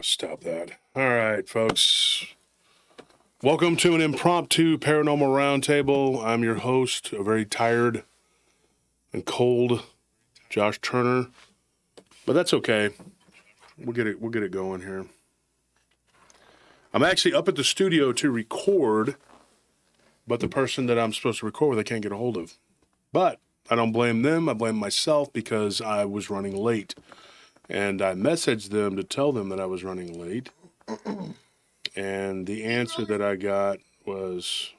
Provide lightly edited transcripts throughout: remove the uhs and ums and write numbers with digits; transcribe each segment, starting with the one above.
Stop that. All right, folks. Welcome to an impromptu paranormal roundtable. I'm your host, a very tired and cold Josh Turner, but that's okay. We'll get it going here. I'm actually up at the studio to record, but the person that I'm supposed to record with, I can't get a hold of. But I don't blame them. I blame myself because I was running late. And I messaged them to tell them that I was running late. And the answer that I got was,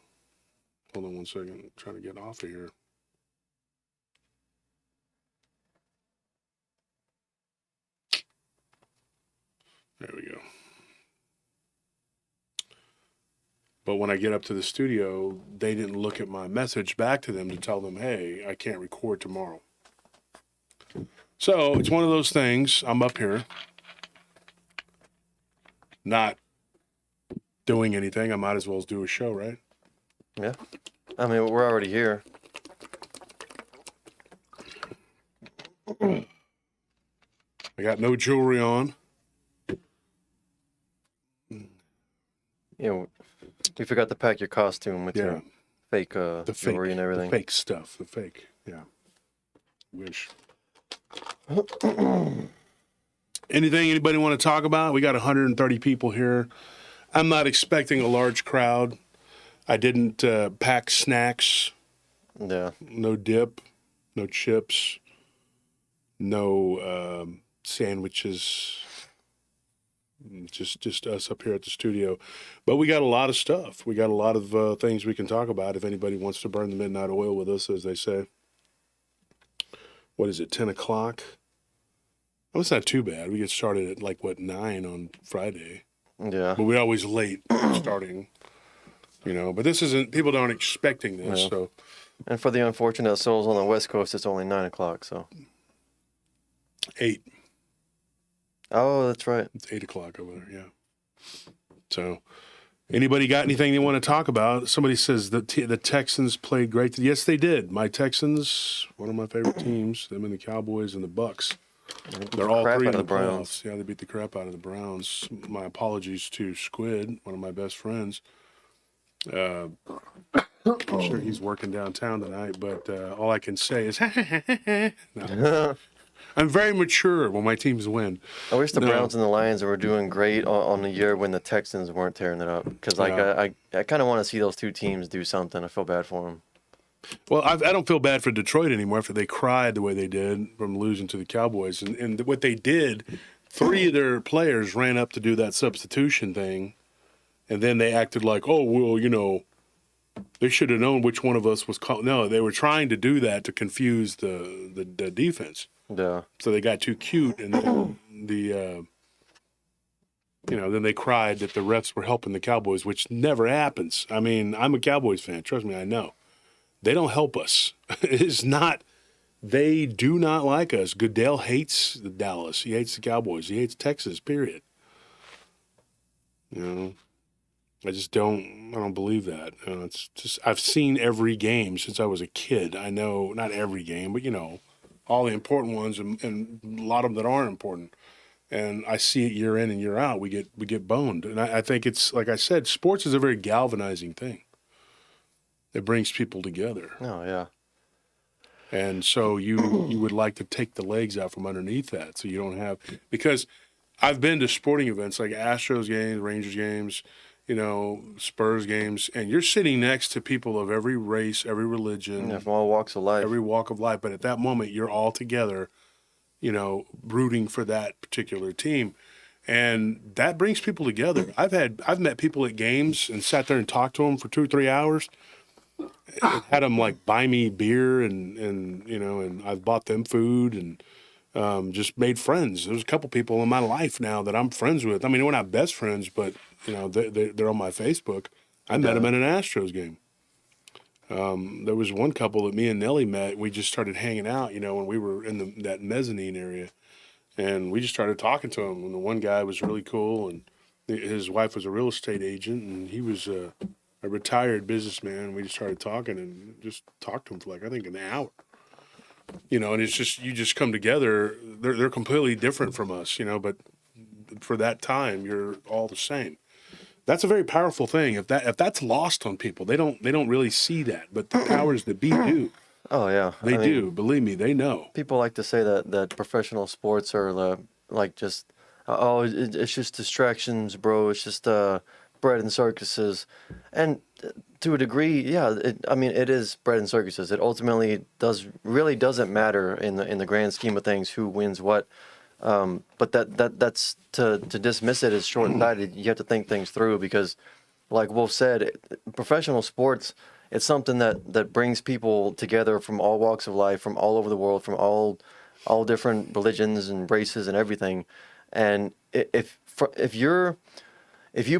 hold on one second, I'm trying to get off of here. There we go. But when I get up to the studio, they didn't look at my message back to them to tell them, hey, I can't record tomorrow. So it's one of those things. I'm up here, not doing anything. I might as well do a show, right? Yeah. I mean, we're already here. I got no jewelry on. You forgot to pack your costume with your fake jewelry and everything. The fake stuff. The fake, yeah. Wish. Anything anybody want to talk about? We got 130 people here. I'm not expecting a large crowd. I didn't pack snacks. Yeah. No dip, no chips, no sandwiches. Just us up here at the studio. But we got a lot of stuff. We got a lot of things we can talk about if anybody wants to burn the midnight oil with us, as they say. What is it, 10 o'clock? Well, it's not too bad. We get started at, 9 on Friday. Yeah. But we're always late starting, But this isn't, people aren't expecting this, so. And for the unfortunate souls on the West Coast, it's only 9 o'clock, so. 8. Oh, that's right. It's 8 o'clock over there, yeah. So, anybody got anything they want to talk about? Somebody says the Texans played great. Yes, they did. My Texans, one of my favorite teams, them and the Cowboys and the Bucks. They're all three in the playoffs. Yeah, they beat the crap out of the Browns. My apologies to Squid, one of my best friends. I'm sure he's working downtown tonight, but all I can say is, no. I'm very mature when my teams win. I wish the Browns and the Lions were doing great on the year when the Texans weren't tearing it up. Because I kind of want to see those two teams do something. I feel bad for them. Well, I don't feel bad for Detroit anymore after they cried the way they did from losing to the Cowboys. And what they did, 3 of their players ran up to do that substitution thing, and then they acted like, oh, well, they should have known which one of us was called. No, they were trying to do that to confuse the defense. Yeah. So they got too cute, and then they cried that the refs were helping the Cowboys, which never happens. I mean, I'm a Cowboys fan. Trust me, I know. They don't help us. It's not. They do not like us. Goodell hates the Dallas. He hates the Cowboys. He hates Texas, period. I just don't. I don't believe that. It's just. I've seen every game since I was a kid. I know not every game, but all the important ones and a lot of them that aren't important. And I see it year in and year out. We get boned, and I think it's like I said. Sports is a very galvanizing thing. It brings people together. Oh, yeah. And so you would like to take the legs out from underneath that so you don't have – because I've been to sporting events like Astros games, Rangers games, Spurs games, and you're sitting next to people of every race, every religion. Yeah, from all walks of life. Every walk of life. But at that moment, you're all together, rooting for that particular team. And that brings people together. I've met people at games and sat there and talked to them for 2 or 3 hours. Had them buy me beer and I've bought them food and just made friends. There's a couple people in my life now that I'm friends with. I mean, we're not best friends, but they're on my Facebook. I met them at an Astros game. There was one couple that me and Nellie met. We just started hanging out, when we were in that mezzanine area, and we just started talking to them. And the one guy was really cool, and his wife was a real estate agent, and he was a retired businessman. We just started talking and just talked to him for I think an hour. And it's just, you just come together. They're completely different from us, but for that time, you're all the same. That's a very powerful thing. If that's lost on people, they don't really see that. But the powers that be do. Oh yeah, They do. Believe me, they know. People like to say that professional sports are like just it's just distractions, bro. It's just bread and circuses, and to a degree, yeah. It is bread and circuses. It ultimately doesn't matter in the grand scheme of things who wins what. But that's to dismiss it as short-sighted. You have to think things through because, like Wolf said, professional sports, it's something that brings people together from all walks of life, from all over the world, from all different religions and races and everything. And if you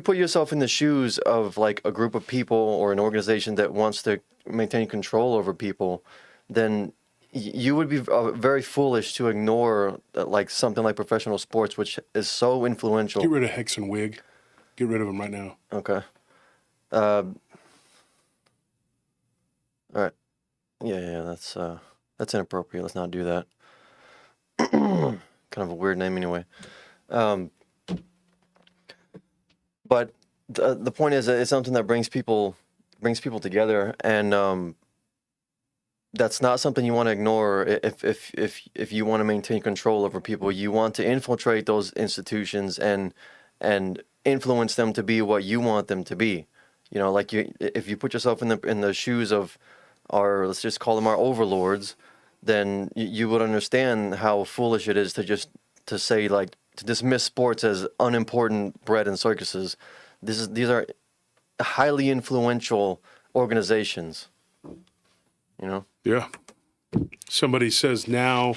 put yourself in the shoes of like a group of people or an organization that wants to maintain control over people, then you would be very foolish to ignore like something like professional sports, which is so influential. Get rid of Hex and Wig. Get rid of them right now. Okay. All right. Yeah. That's inappropriate. Let's not do that. Kind of a weird name anyway. But the point is that it's something that brings people together, and that's not something you want to ignore. If you want to maintain control over people, you want to infiltrate those institutions and influence them to be what you want them to be. Like if you put yourself in the shoes of let's just call them our overlords, then you would understand how foolish it is to say like to dismiss sports as unimportant bread and circuses. These are highly influential organizations. Yeah. Somebody says now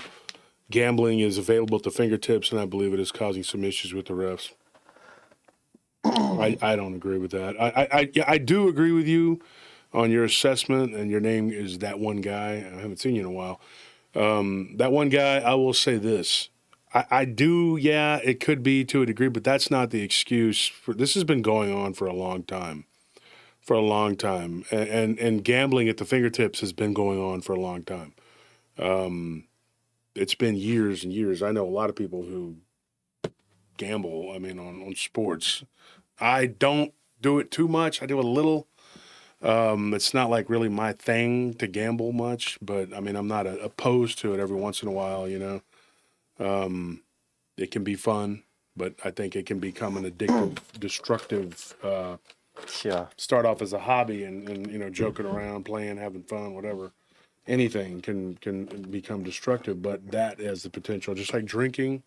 gambling is available at the fingertips, and I believe it is causing some issues with the refs. I don't agree with that. I do agree with you on your assessment, and your name is that one guy. I haven't seen you in a while. That one guy, I will say this. I do, yeah, it could be to a degree, but that's not the excuse. This has been going on for a long time. And gambling at the fingertips has been going on for a long time. It's been years and years. I know a lot of people who gamble, on sports. I don't do it too much. I do a little. It's not like really my thing to gamble much, but I'm not opposed to it every once in a while, It can be fun, but I think it can become an addictive, destructive, start off as a hobby and joking around, playing, having fun, whatever. Anything can become destructive, but that has the potential, just like drinking.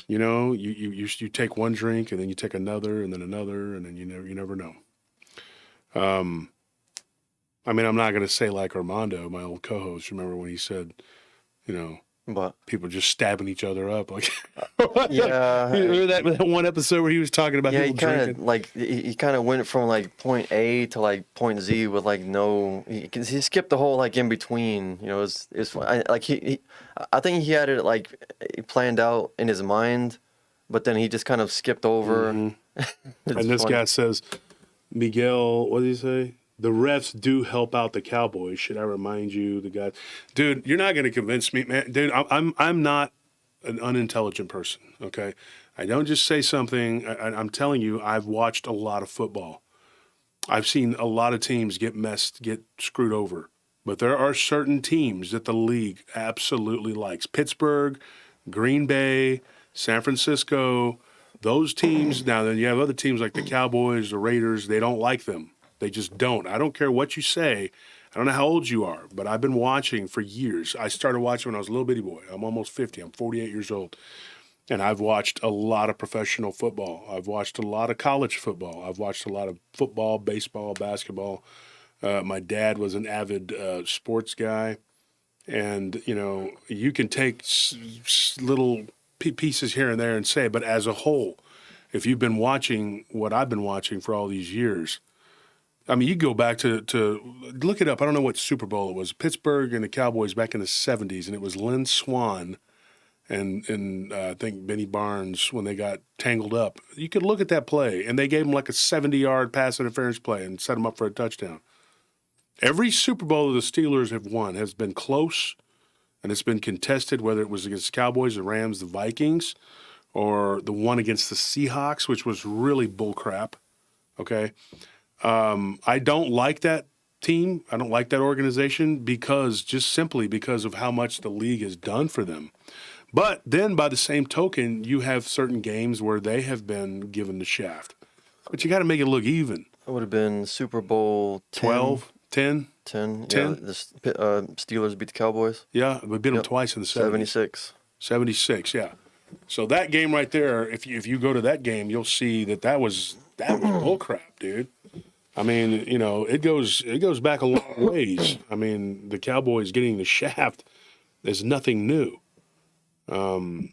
You take one drink and then you take another and then another, and then you never know. I'm not going to say like Armando, my old co-host. Remember when he said, But people just stabbing each other up, like yeah. Remember that one episode where he was talking about people drinking? He kind of went from like point A to like point Z with like he skipped the whole like in between. I think he had it like planned out in his mind, but then he just kind of skipped over. Mm-hmm. And this guy says, Miguel, what did he say? The refs do help out the Cowboys. Should I remind you, the guy? Dude, you're not going to convince me, man. Dude, I'm not an unintelligent person, okay? I don't just say something. I'm telling you, I've watched a lot of football. I've seen a lot of teams get screwed over. But there are certain teams that the league absolutely likes. Pittsburgh, Green Bay, San Francisco, those teams. Now, then you have other teams like the Cowboys, the Raiders. They don't like them. They just don't. I don't care what you say. I don't know how old you are, but I've been watching for years. I started watching when I was a little bitty boy. I'm almost 50. I'm 48 years old. And I've watched a lot of professional football. I've watched a lot of college football. I've watched a lot of football, baseball, basketball. My dad was an avid sports guy. And, you can take little pieces here and there and say, but as a whole, if you've been watching what I've been watching for all these years, you go back to look it up. I don't know what Super Bowl it was. Pittsburgh and the Cowboys back in the 70s, and it was Lynn Swann and I think Benny Barnes when they got tangled up. You could look at that play, and they gave him like a 70-yard pass interference play and set him up for a touchdown. Every Super Bowl that the Steelers have won has been close, and it's been contested, whether it was against the Cowboys, the Rams, the Vikings, or the one against the Seahawks, which was really bullcrap. Okay. I don't like that team. I don't like that organization just simply because of how much the league has done for them. But then by the same token, you have certain games where they have been given the shaft. But you got to make it look even. It would have been Super Bowl 10, 12, 10? 10. 10? Yeah, the Steelers beat the Cowboys. Yeah, we beat them twice in the 70s. 76. 76, yeah. So that game right there, if you go to that game, you'll see that was bullcrap, dude. I mean, you know, it goes back a long ways. I mean, the Cowboys getting the shaft is nothing new. Jim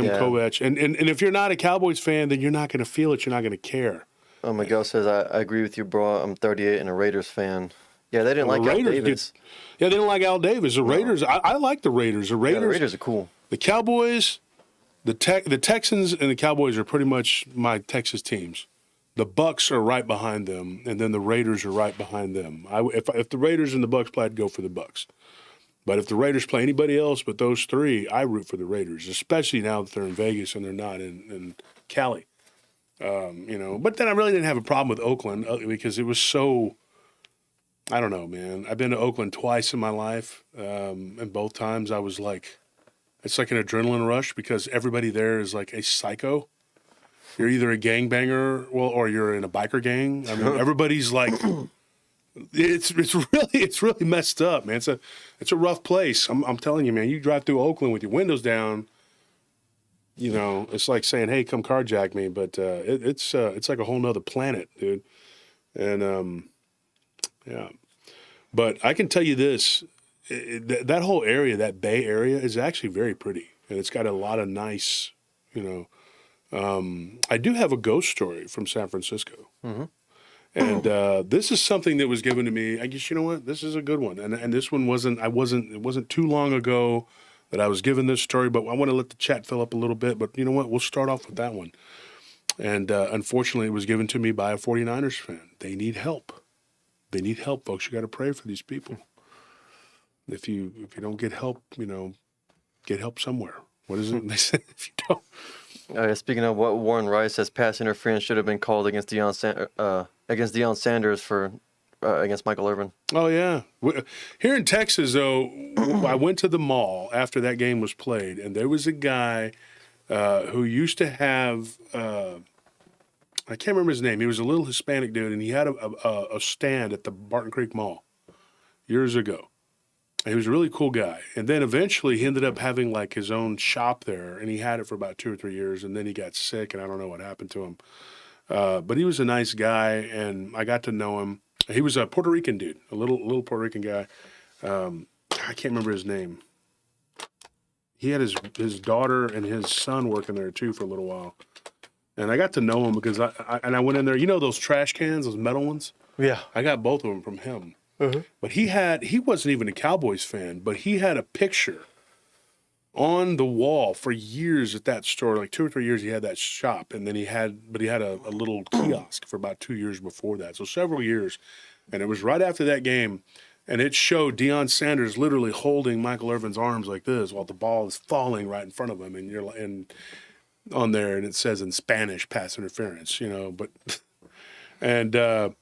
Kovach, and if you're not a Cowboys fan, then you're not going to feel it. You're not going to care. Oh, Miguel says, I agree with you, bro. I'm 38 and a Raiders fan. Yeah, they didn't like Al Davis. They didn't like Al Davis. The Raiders, I like the Raiders. The Raiders are cool. The Cowboys, the Texans and the Cowboys are pretty much my Texas teams. The Bucks are right behind them, and then the Raiders are right behind them. If the Raiders and the Bucks play, I'd go for the Bucks. But if the Raiders play anybody else but those three, I root for the Raiders, especially now that they're in Vegas and they're not in Cali. You know, but then I really didn't have a problem with Oakland because it was so. I don't know, man. I've been to Oakland twice in my life, and both times I was like, it's like an adrenaline rush because everybody there is like a psycho. You're either a gangbanger, or you're in a biker gang. I mean, everybody's like, it's really messed up, man. It's a rough place. I'm telling you, man. You drive through Oakland with your windows down. You know, it's like saying, "Hey, come carjack me," but it's like a whole nother planet, dude. And yeah, but I can tell you this: that whole area, that Bay Area, is actually very pretty, and it's got a lot of nice, you know. I do have a ghost story from San Francisco. Mm-hmm. And this is something that was given to me. I guess, you know what? This is a good one. And this one it wasn't too long ago that I was given this story, but I want to let the chat fill up a little bit. But you know what? We'll start off with that one. And unfortunately, it was given to me by a 49ers fan. They need help. They need help, folks. You got to pray for these people. If you don't get help, you know, get help somewhere. What is it they say if you don't? Speaking of what Warren Rice says, pass interference should have been called against Deion Sanders for against Michael Irvin. Oh yeah, here in Texas though, I went to the mall after that game was played, and there was a guy who used to have I can't remember his name. He was a little Hispanic dude, and he had a stand at the Barton Creek Mall years ago. He was a really cool guy. And then eventually he ended up having like his own shop there, and he had it for about 2 or 3 years, and then he got sick, and I don't know what happened to him. But he was a nice guy, and I got to know him. He was a Puerto Rican dude, a little Puerto Rican guy. I can't remember his name. He had his daughter and his son working there too for a little while. And I got to know him because I went in there. You know those trash cans, those metal ones? Yeah. I got both of them from him. Mm-hmm. But he wasn't even a Cowboys fan, but he had a picture on the wall for years at that store, like 2 or 3 years he had that shop, and then he had a little kiosk for about 2 years before that, so several years. And it was right after that game, and it showed Deion Sanders literally holding Michael Irvin's arms like this while the ball is falling right in front of him, and you're on there, and it says in Spanish, pass interference, you know, but and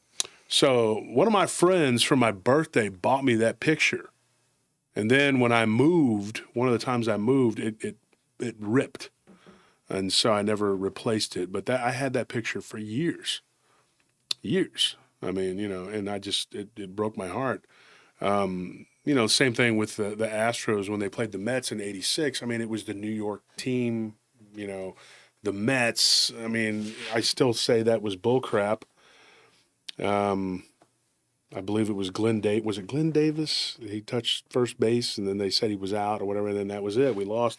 so one of my friends for my birthday bought me that picture. And then when I moved, one of the times I moved, it ripped. And so I never replaced it. But I had that picture for years. Years. I mean, you know, and it broke my heart. You know, same thing with the Astros when they played the Mets in '86. I mean, it was the New York team, you know, the Mets. I mean, I still say that was bullcrap. I believe it was Glenn Davis. Was it Glenn Davis? He touched first base, and then they said he was out or whatever, and then that was it. We lost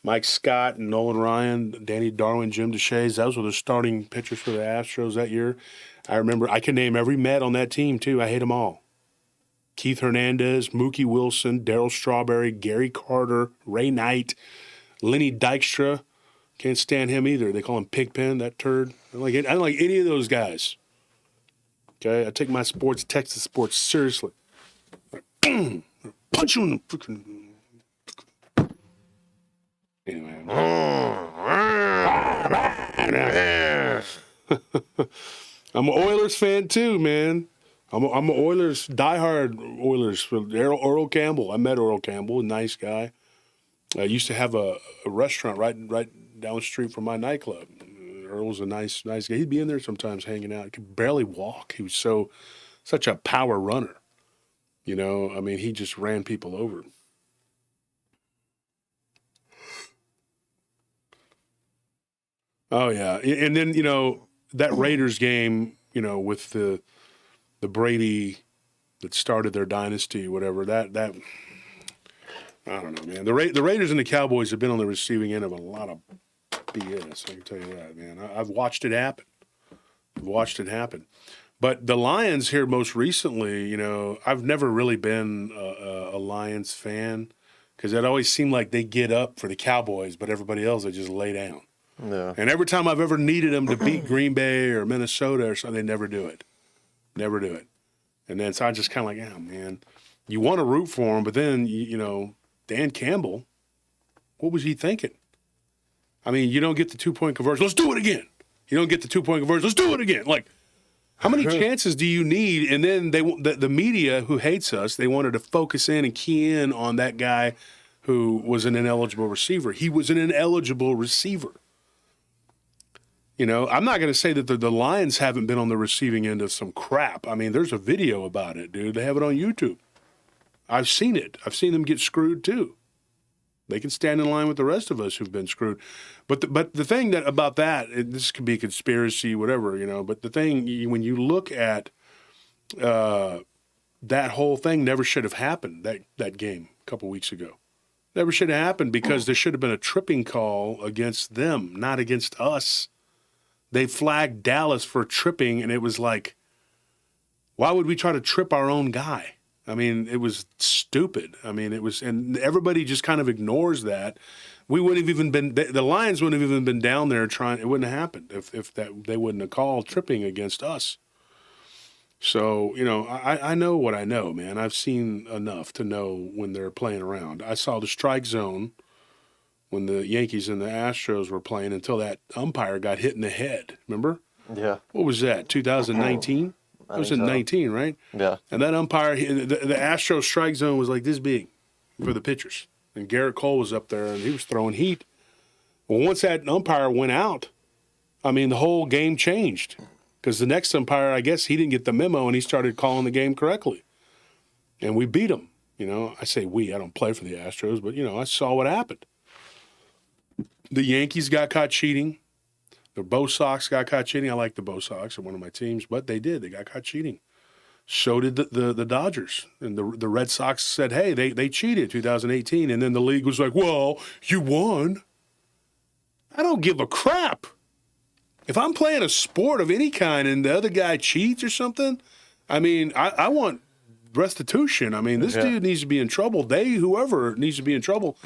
Mike Scott and Nolan Ryan, Danny Darwin, Jim DeShays. Those were the starting pitchers for the Astros that year. I remember I can name every Met on that team, too. I hate them all. Keith Hernandez, Mookie Wilson, Darryl Strawberry, Gary Carter, Ray Knight, Lenny Dykstra. Can't stand him either. They call him Pigpen, that turd. I don't like any of those guys. Okay, I take my sports, Texas sports, seriously. Punch you in the freaking... I'm an Oilers fan too, man. I'm an Oilers, diehard Oilers. Earl Campbell. I met Earl Campbell, a nice guy. I used to have a restaurant right down the street from my nightclub. Earl was a nice guy. He'd be in there sometimes hanging out. He could barely walk. He was such a power runner. You know, I mean, he just ran people over. Oh yeah, and then that Raiders game, with the Brady that started their dynasty, whatever that I don't know, man. The Raiders and the Cowboys have been on the receiving end of a lot of BS. I can tell you that, man. I've watched it happen. But the Lions here most recently, I've never really been a Lions fan because it always seemed like they get up for the Cowboys, but everybody else they just lay down. Yeah. And every time I've ever needed them to beat Green Bay or Minnesota or something, they never do it. Never do it. And then so I just kind of like, oh, man, you want to root for them, but then, Dan Campbell, what was he thinking? I mean, you don't get the 2-point conversion. Let's do it again. You don't get the 2-point conversion. Let's do it again. Like, how many chances do you need? And then the media who hates us, they wanted to focus in and key in on that guy who was an ineligible receiver. He was an ineligible receiver. I'm not going to say that the Lions haven't been on the receiving end of some crap. I mean, there's a video about it, dude. They have it on YouTube. I've seen it. I've seen them get screwed too. They can stand in line with the rest of us who've been screwed. But the thing about that, this could be a conspiracy, whatever, but the thing, when you look at that whole thing never should have happened, that game a couple weeks ago. Never should have happened because there should have been a tripping call against them, not against us. They flagged Dallas for tripping, and it was like, why would we try to trip our own guy? I mean, it was stupid. I mean, and everybody just kind of ignores that. We wouldn't have even been, the Lions wouldn't have even been down there trying, it wouldn't have happened if they wouldn't have called tripping against us. So, I know what I know, man. I've seen enough to know when they're playing around. I saw the strike zone when the Yankees and the Astros were playing until that umpire got hit in the head. Remember? Yeah. What was that, 2019? It was in 19, right? Yeah. And that umpire, the Astros strike zone was like this big for the pitchers. And Garrett Cole was up there, and he was throwing heat. Well, once that umpire went out, I mean, the whole game changed. Because the next umpire, I guess he didn't get the memo, and he started calling the game correctly. And we beat him. I say we. I don't play for the Astros, but, I saw what happened. The Yankees got caught cheating. The Bo Sox got caught cheating. I like the Bo Sox. They're one of my teams, but they did. They got caught cheating. So did the Dodgers. And the Red Sox said, hey, they cheated 2018. And then the league was like, well, you won. I don't give a crap. If I'm playing a sport of any kind and the other guy cheats or something, I mean, I want restitution. I mean, this dude needs to be in trouble. Whoever needs to be in trouble.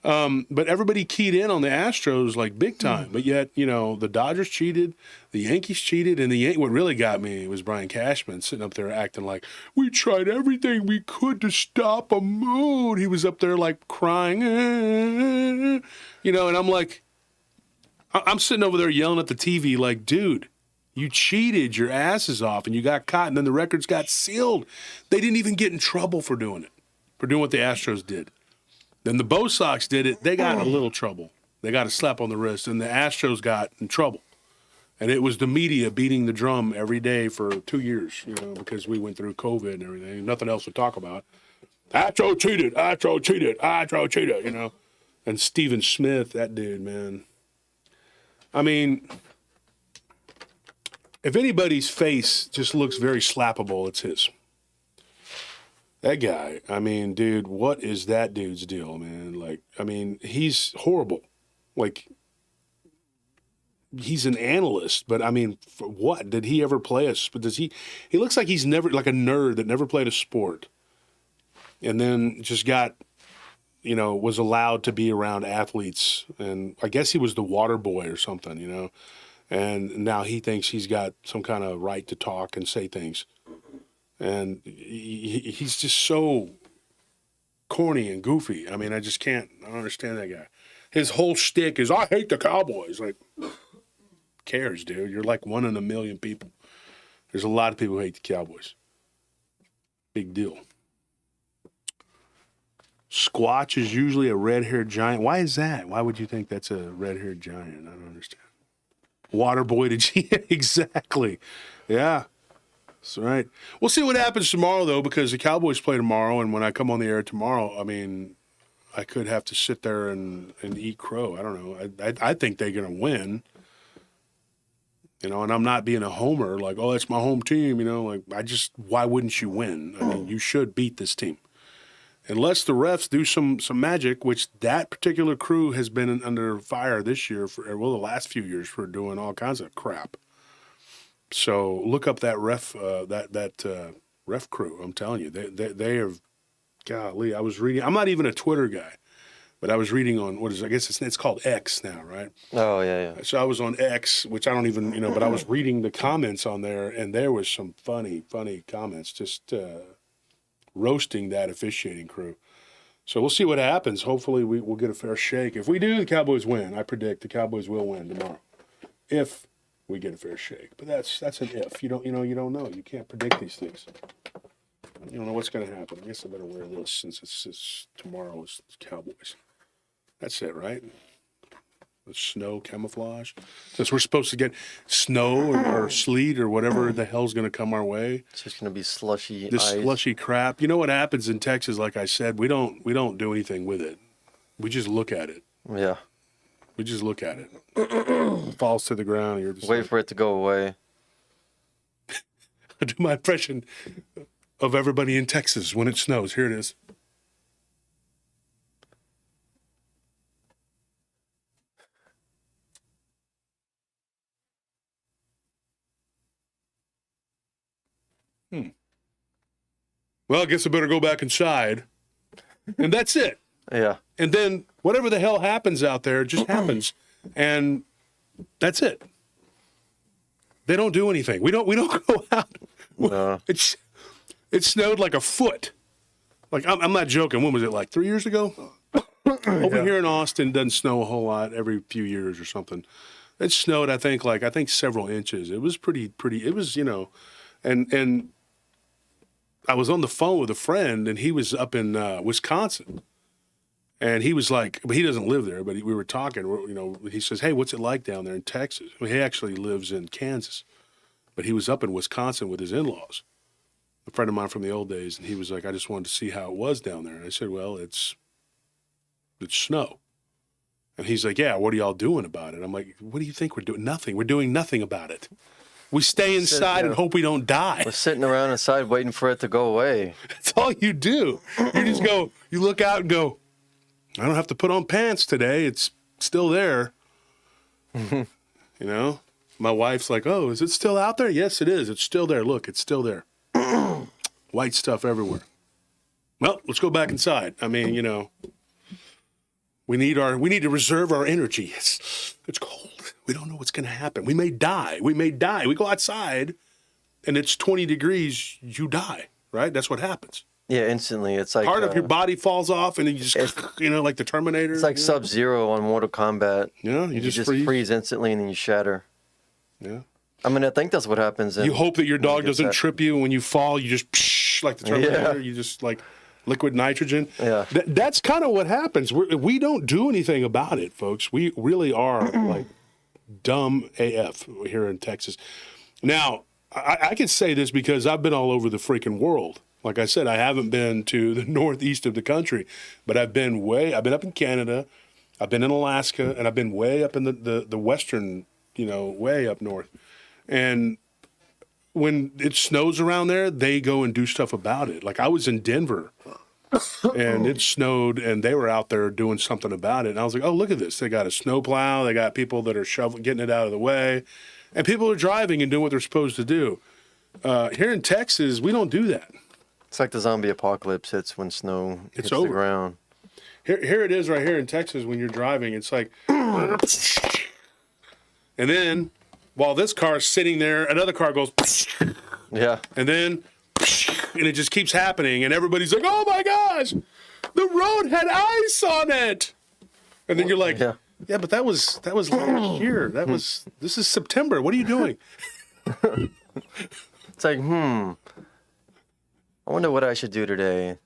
But everybody keyed in on the Astros like big time. But yet, the Dodgers cheated, the Yankees cheated, and what really got me was Brian Cashman sitting up there acting like, we tried everything we could to stop a mood. He was up there like crying, and I'm like, I'm sitting over there yelling at the TV like, dude, you cheated your asses off and you got caught and then the records got sealed. They didn't even get in trouble for doing it, for doing what the Astros did. Then the Bo Sox did it. They got in a little trouble. They got a slap on the wrist, and the Astros got in trouble. And it was the media beating the drum every day for 2 years, because we went through COVID and everything. Nothing else to talk about. Astro cheated, And Stephen Smith, that dude, man. I mean, if anybody's face just looks very slappable, it's his. That guy, I mean, dude, what is that dude's deal, man? Like, I mean, he's horrible. Like, he's an analyst, but I mean, for what? Did he ever play he looks like he's never, like a nerd that never played a sport. And then just got, was allowed to be around athletes. And I guess he was the water boy or something, And now he thinks he's got some kind of right to talk and say things. And he's just so corny and goofy. I mean, I don't understand that guy. his whole shtick is, I hate the Cowboys. Like, cares, dude? You're like 1 in a million people. There's a lot of people who hate the Cowboys. Big deal. Squatch is usually a red-haired giant. Why is that? Why would you think that's a red-haired giant? I don't understand. Waterboy to exactly. Yeah. That's right. We'll see what happens tomorrow, though, because the Cowboys play tomorrow, and when I come on the air tomorrow, I mean, I could have to sit there and eat crow. I don't know. I think they're going to win. You know, and I'm not being a homer, like, oh, it's my home team, you know. Like, why wouldn't you win? I mean, you should beat this team. Unless the refs do some magic, which that particular crew has been under fire this year, the last few years, for doing all kinds of crap. So look up that ref ref crew. I'm telling you, they have. Golly, I was reading. I'm not even a Twitter guy, but I was reading on I guess it's called X now, right? Oh yeah. So I was on X, which I don't even but I was reading the comments on there, and there was some funny comments, just roasting that officiating crew. So we'll see what happens. Hopefully we'll get a fair shake. If we do, the Cowboys win. I predict the Cowboys will win tomorrow. If we get a fair shake. But that's an if. You don't know. You can't predict these things. You don't know what's going to happen. I guess I better wear this since it's tomorrow's Cowboys. That's it, right? The snow camouflage. Since we're supposed to get snow or sleet or whatever the hell's going to come our way. It's just going to be slushy. This slushy crap. You know what happens in Texas? Like I said, we don't do anything with it. We just look at it. Yeah. We just look at it. It falls to the ground. You're just wait for it to go away. I do my impression of everybody in Texas when it snows. Here it is. Well, I guess I better go back inside. And that's it. Yeah. And then whatever the hell happens out there just happens. And that's it. They don't do anything. We don't go out. No. It snowed like a foot. Like, I'm not joking. When was it, like 3 years ago? Over here in Austin, it doesn't snow a whole lot every few years or something. It snowed, I think several inches. It was pretty. It was, and I was on the phone with a friend, and he was up in Wisconsin. And he was like, but he doesn't live there, but we were talking, he says, hey, what's it like down there in Texas? Well, he actually lives in Kansas, but he was up in Wisconsin with his in-laws, a friend of mine from the old days. And he was like, I just wanted to see how it was down there. And I said, well, it's snow. And he's like, yeah, what are y'all doing about it? I'm like, what do you think we're doing? Nothing. We're doing nothing about it. We stay inside and hope we don't die. We're sitting around inside waiting for it to go away. That's all you do. You just go, you look out and go, I don't have to put on pants today. It's still there. My wife's like, oh, is it still out there? Yes, it is. It's still there. Look, it's still there. White stuff everywhere. Well, let's go back inside. I mean, we need to reserve our energy. It's cold. We don't know what's going to happen. We may die. We go outside and it's 20 degrees, you die, right? That's what happens. Yeah, instantly. It's like part of your body falls off and then you just, like the Terminator. It's like Sub-Zero on Mortal Kombat. Yeah, you just freeze instantly and then you shatter. Yeah. I mean, I think that's what happens. You hope that your dog doesn't trip you, and when you fall, you just like the Terminator. Yeah. You just like liquid nitrogen. Yeah. That's kind of what happens. We don't do anything about it, folks. We really are like dumb AF here in Texas. Now, I can say this because I've been all over the freaking world. Like I said, I haven't been to the northeast of the country, but I've been up in Canada, I've been in Alaska, and I've been way up in the western, way up north. And when it snows around there, they go and do stuff about it. Like I was in Denver and it snowed and they were out there doing something about it. And I was like, oh, look at this. They got a snowplow. They got people that are getting it out of the way. And people are driving and doing what they're supposed to do. Here in Texas, we don't do that. It's like the zombie apocalypse hits when snow hits the ground. Here it is right here in Texas when you're driving. It's like, and then while this car is sitting there, another car goes, yeah, and then, and it just keeps happening, and everybody's like, oh my gosh, the road had ice on it. And then you're like, Yeah. yeah, but that was last year. This is September. What are you doing? It's like, I wonder what I should do today.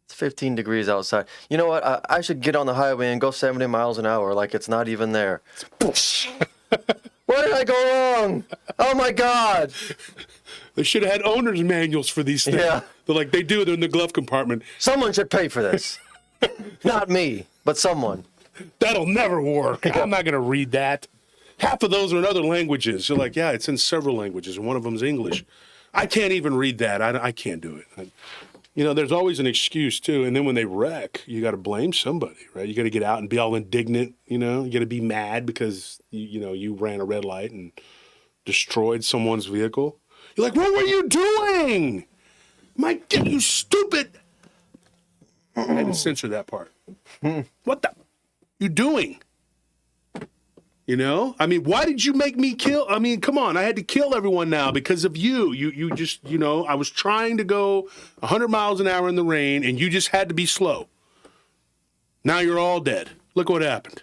It's 15 degrees outside. You know what? I should get on the highway and go 70 miles an hour like it's not even there. Where did I go wrong? Oh my God. They should have had owner's manuals for these things. Yeah. They're like, they do. They're in the glove compartment. Someone should pay for this. Not me, but someone. That'll never work. I'm not going to read that. Half of those are in other languages. You're like, yeah, it's in several languages, and one of them's English. I can't even read that. I can't do it. There's always an excuse, too. And then when they wreck, you got to blame somebody, right? You got to get out and be all indignant, You got to be mad because, you ran a red light and destroyed someone's vehicle. You're like, what were you doing? My God, you stupid. I had to censor that part. What the you doing? Why did you make me kill? Come on. I had to kill everyone now because of you. You just, I was trying to go 100 miles an hour in the rain and you just had to be slow. Now you're all dead. Look what happened.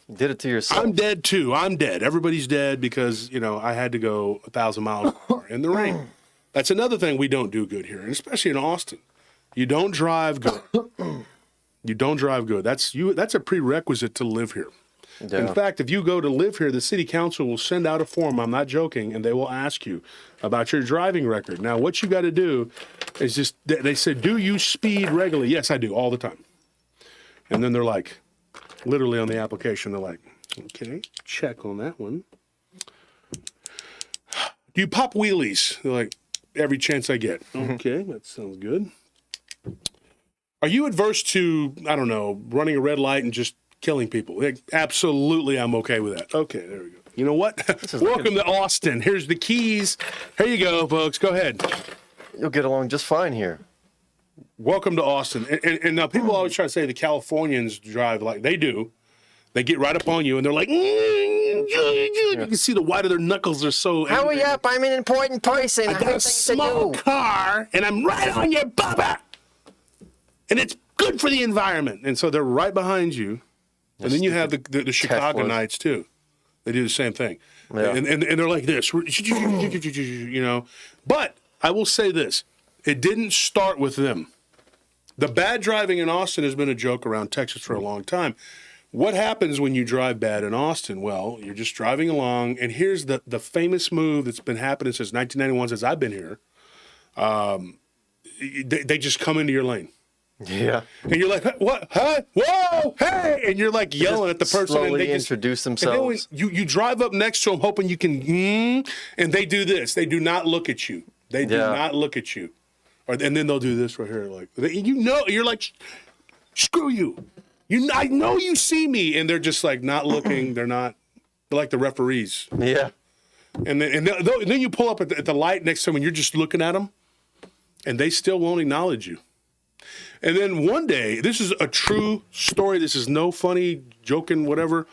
You did it to yourself. I'm dead too. I'm dead. Everybody's dead because, I had to go 1,000 miles an hour in the rain. That's another thing we don't do good here, and especially in Austin. You don't drive good. You don't drive good. That's a prerequisite to live here. Yeah. In fact, if you go to live here, the city council will send out a form, I'm not joking, and they will ask you about your driving record. Now, what you got to do is just, they said, do you speed regularly? Yes, I do, all the time. And then they're like, literally on the application, they're like, okay, check on that one. Do you pop wheelies? They're like, every chance I get. Okay, that sounds good. Are you adverse to, I don't know, running a red light and just killing people? Like, absolutely, I'm okay with that. Okay, there we go. You know what? Welcome to Austin. Here's the keys. Here you go, folks. Go ahead. You'll get along just fine here. Welcome to Austin. And now people always try to say the Californians drive like they do. They get right up on you and they're like, you can see the white of their knuckles are so angry. Hurry up, I'm an important person. I got a small car and I'm right on your bumper. And it's good for the environment. And so they're right behind you. And then you have the Chicago-nites too. They do the same thing. Yeah. And they're like this, But I will say this. It didn't start with them. The bad driving in Austin has been a joke around Texas for a long time. What happens when you drive bad in Austin? Well, you're just driving along, and here's the famous move that's been happening since 1991, since I've been here. They just come into your lane. Yeah. And you're like, what? Huh? Whoa! Hey! And you're like yelling at the person. Slowly and they introduce themselves. And then you drive up next to them hoping you can, and they do this. They do not look at you. They do not look at you. And then they'll do this right here. Like, you're like, screw you. I know you see me. And they're just like not looking. They're like the referees. Yeah. And then you pull up at the light next to them and you're just looking at them and they still won't acknowledge you. And then one day, this is a true story. This is no funny, joking, whatever.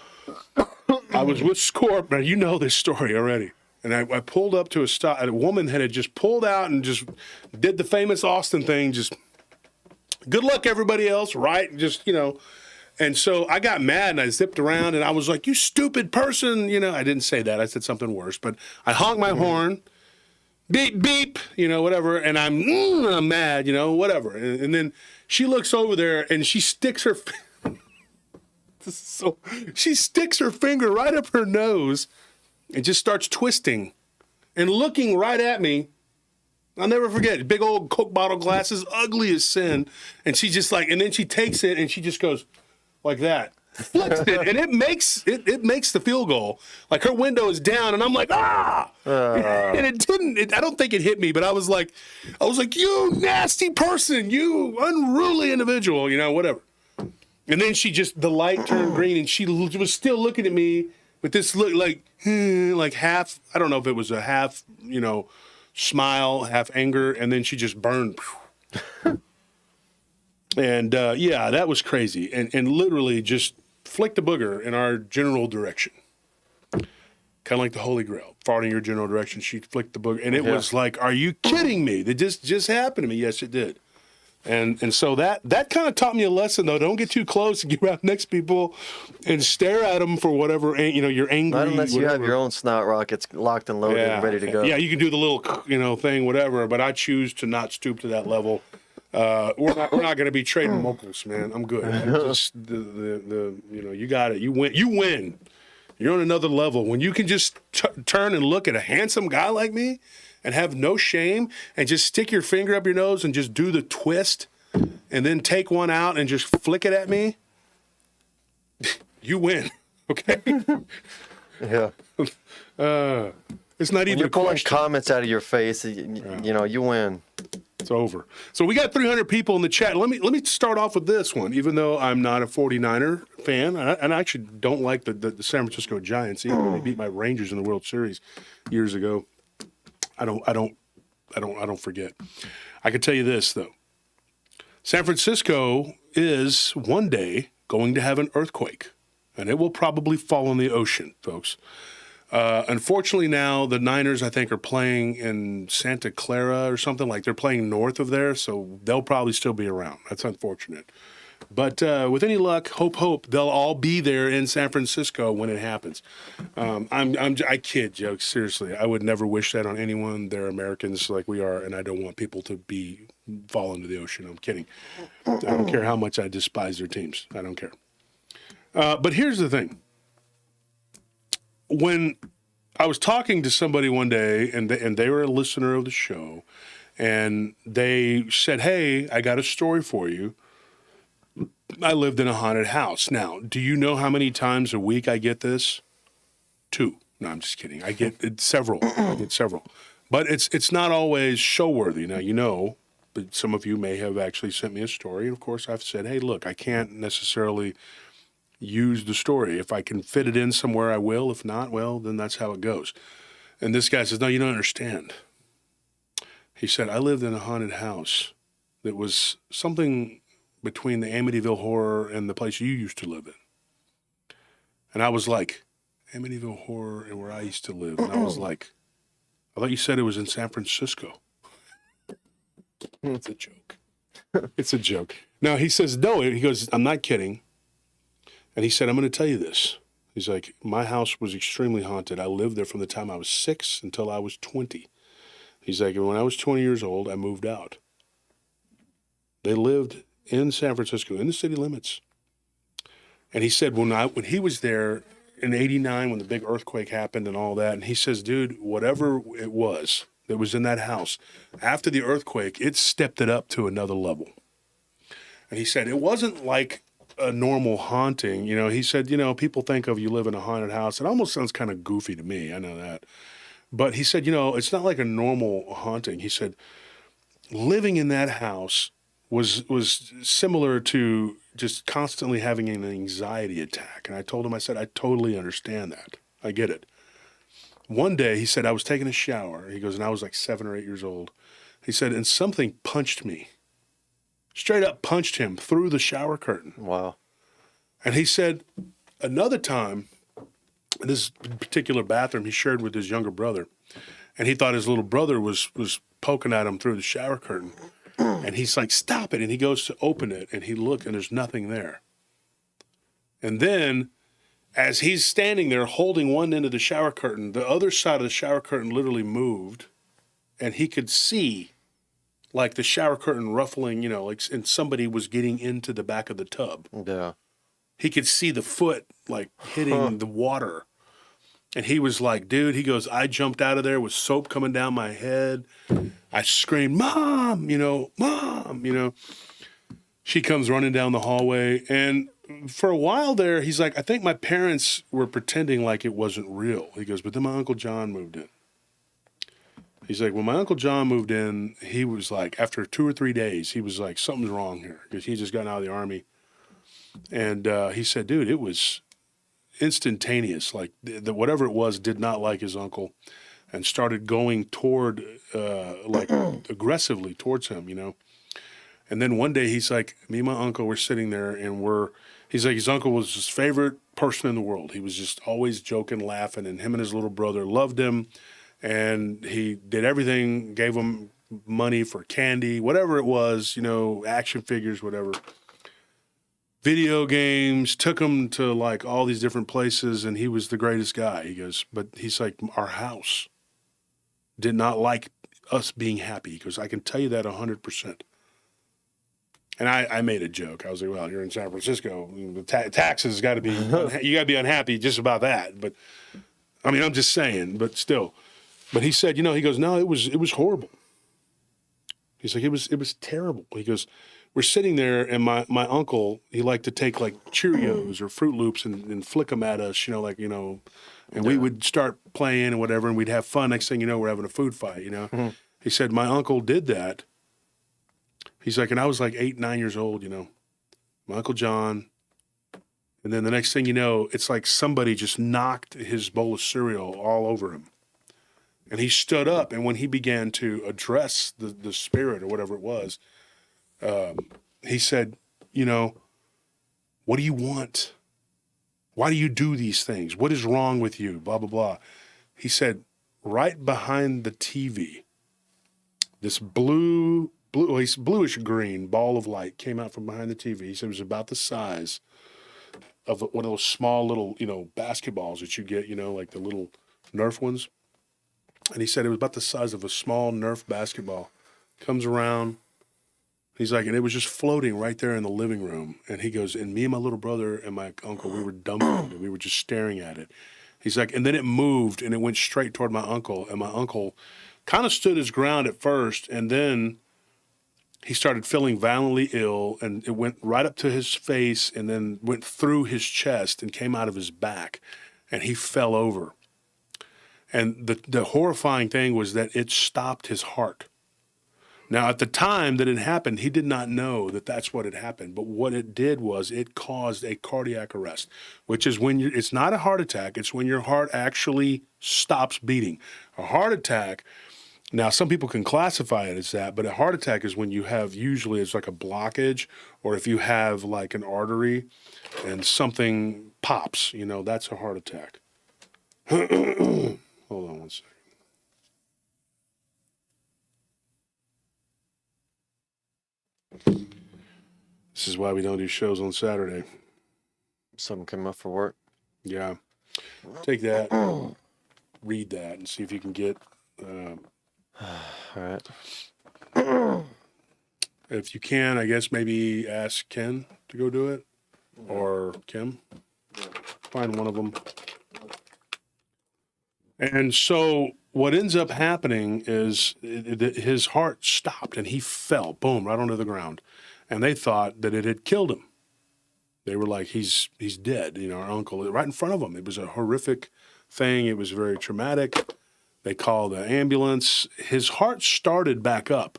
I was with Scorp. Now, you know this story already. And I pulled up to a stop. And a woman had just pulled out and just did the famous Austin thing. Just, good luck, everybody else, right? Just, And so I got mad and I zipped around and I was like, you stupid person. I didn't say that. I said something worse. But I honked my horn. Beep, beep, whatever. And I'm mad, whatever. And then she looks over there and she sticks her she sticks her finger right up her nose and just starts twisting and looking right at me. I'll never forget. Big old Coke bottle glasses, ugly as sin. And she just and then she takes it and she just goes like that. Flicks it, and it makes the field goal. Like her window is down, and I'm like, ah! And it didn't. I don't think it hit me, but I was like, you nasty person, you unruly individual, whatever. And then the light turned green, and she was still looking at me with this look, like half. I don't know if it was a half, smile, half anger, and then she just burned. And that was crazy, and literally just flicked a booger in our general direction. Kind of like the Holy Grail, farting your general direction. She flicked the booger, and it was like, "Are you kidding me? That just happened to me." Yes, it did. And so that kind of taught me a lesson, though. Don't get too close and get around next people and stare at them for whatever, you're angry. Not unless you whatever. have your own snot rockets locked and loaded and ready to go. Yeah, you can do the little, thing, whatever, but I choose to not stoop to that level. We're not going to be trading vocals, man. I'm good. Just you got it. You win. You're on another level. When you can just turn and look at a handsome guy like me and have no shame and just stick your finger up your nose and just do the twist and then take one out and just flick it at me, you win. Okay? Yeah. It's not even You're a pulling question. comments out of your face. You win. It's over. So we got 300 people in the chat. Let me start off with this one. Even though I'm not a 49er fan, and I actually don't like the San Francisco Giants, even though they beat my Rangers in the World Series years ago. I don't forget. I can tell you this though. San Francisco is one day going to have an earthquake, and it will probably fall in the ocean, folks. Unfortunately now the Niners, I think, are playing in Santa Clara or something, like they're playing north of there, so they'll probably still be around. That's unfortunate. But with any luck, hope, they'll all be there in San Francisco when it happens. I kid, jokes. Seriously, I would never wish that on anyone. They're Americans like we are, and I don't want people to fall into the ocean. I'm kidding. I don't care how much I despise their teams. I don't care. But here's the thing. When I was talking to somebody one day, and they were a listener of the show, and they said, "Hey, I got a story for you. I lived in a haunted house." Now, do you know how many times a week I get this? 2. No, I'm just kidding. I get several. But it's not always show worthy. Now, but some of you may have actually sent me a story. And of course, I've said, "Hey, look, I can't necessarily use the story. If I can fit it in somewhere, I will. If not, well, then that's how it goes." And this guy says, "No, you don't understand." He said, "I lived in a haunted house that was something between the Amityville Horror and the place you used to live in." And I was like, Amityville Horror and where I used to live. And I was like, "I thought you said it was in San Francisco." It's a joke. It's a joke. Now he says, no, he goes, "I'm not kidding." And he said, "I'm going to tell you this." He's like, "My house was extremely haunted. I lived there from the time I was 6 until I was 20. He's like, "When I was 20 years old, I moved out." They lived in San Francisco, in the city limits. And he said when he was there in '89, when the big earthquake happened and all that, and he says, "Dude, whatever it was that was in that house, after the earthquake, it stepped it up to another level." And he said, it wasn't like a normal haunting. He said, people think of you live in a haunted house. It almost sounds kind of goofy to me. I know that. But he said, it's not like a normal haunting. He said, living in that house was similar to just constantly having an anxiety attack. And I told him, I said, "I totally understand that. I get it." One day, he said, I was taking a shower. He goes, and I was like 7 or 8 years old. He said, and something punched me. Straight up punched him through the shower curtain. Wow. And he said another time, in this particular bathroom he shared with his younger brother, and he thought his little brother was poking at him through the shower curtain. And he's like, "Stop it." And he goes to open it, and he looked, and there's nothing there. And then, as he's standing there holding one end of the shower curtain, the other side of the shower curtain literally moved, and he could see like the shower curtain ruffling, and somebody was getting into the back of the tub. Yeah. He could see the foot like hitting the water. And he was like, dude, he goes, "I jumped out of there with soap coming down my head. I screamed, 'Mom, Mom,' She comes running down the hallway. And for a while there, he's like, I think my parents were pretending like it wasn't real. He goes, but then my Uncle John moved in. He's like, when my Uncle John moved in, he was like, after 2 or 3 days, he was like, something's wrong here, because he just gotten out of the Army. And he said, dude, it was instantaneous. Like whatever it was did not like his uncle and started going toward, aggressively towards him, And then one day he's like, me and my uncle were sitting there and he's like, his uncle was his favorite person in the world. He was just always joking, laughing, and him and his little brother loved him. And he did everything, gave him money for candy, whatever it was, action figures, whatever. Video games, took him to like all these different places, and he was the greatest guy. He goes, but he's like, our house did not like us being happy. He goes, I can tell you that 100%. And I made a joke. I was like, well, you're in San Francisco. The taxes got to be, you got to be unhappy just about that. But I mean, I'm just saying, but still. But he said, he goes, no, it was horrible. He's like, it was terrible. He goes, we're sitting there, and my uncle, he liked to take like Cheerios or Fruit Loops and flick them at us, and we would start playing and whatever, and we'd have fun. Next thing you know, we're having a food fight, Mm-hmm. He said, my uncle did that. He's like, and I was like 8, 9 years old, my Uncle John. And then the next thing you know, it's like somebody just knocked his bowl of cereal all over him. And he stood up, and when he began to address the spirit or whatever it was, he said, what do you want? Why do you do these things? What is wrong with you? Blah, blah, blah. He said, right behind the TV, this bluish green ball of light came out from behind the TV. He said it was about the size of one of those small little, basketballs that you get, like the little Nerf ones. And he said it was about the size of a small Nerf basketball. Comes around. He's like, and it was just floating right there in the living room. And he goes, and me and my little brother and my uncle, we were dumbfounded. We were just staring at it. He's like, and then it moved and it went straight toward my uncle. And my uncle kind of stood his ground at first, and then he started feeling violently ill, and it went right up to his face and then went through his chest and came out of his back, and he fell over. And the horrifying thing was that it stopped his heart. Now, at the time that it happened, he did not know that that's what had happened. But what it did was it caused a cardiac arrest, which is when it's not a heart attack. It's when your heart actually stops beating. A heart attack, now some people can classify it as that, but a heart attack is when you have, usually it's like a blockage, or if you have like an artery and something pops, that's a heart attack. Hold on one second. This is why we don't do shows on Saturday. Something came up for work. Yeah. Take that, read that, and see if you can get... All right. If you can, I guess maybe ask Ken to go do it. Or Kim. Find one of them. And so what ends up happening is his heart stopped and he fell, boom, right onto the ground. And they thought that it had killed him. They were like, he's dead, our uncle, right in front of him. It was a horrific thing. It was very traumatic. They called the ambulance. His heart started back up.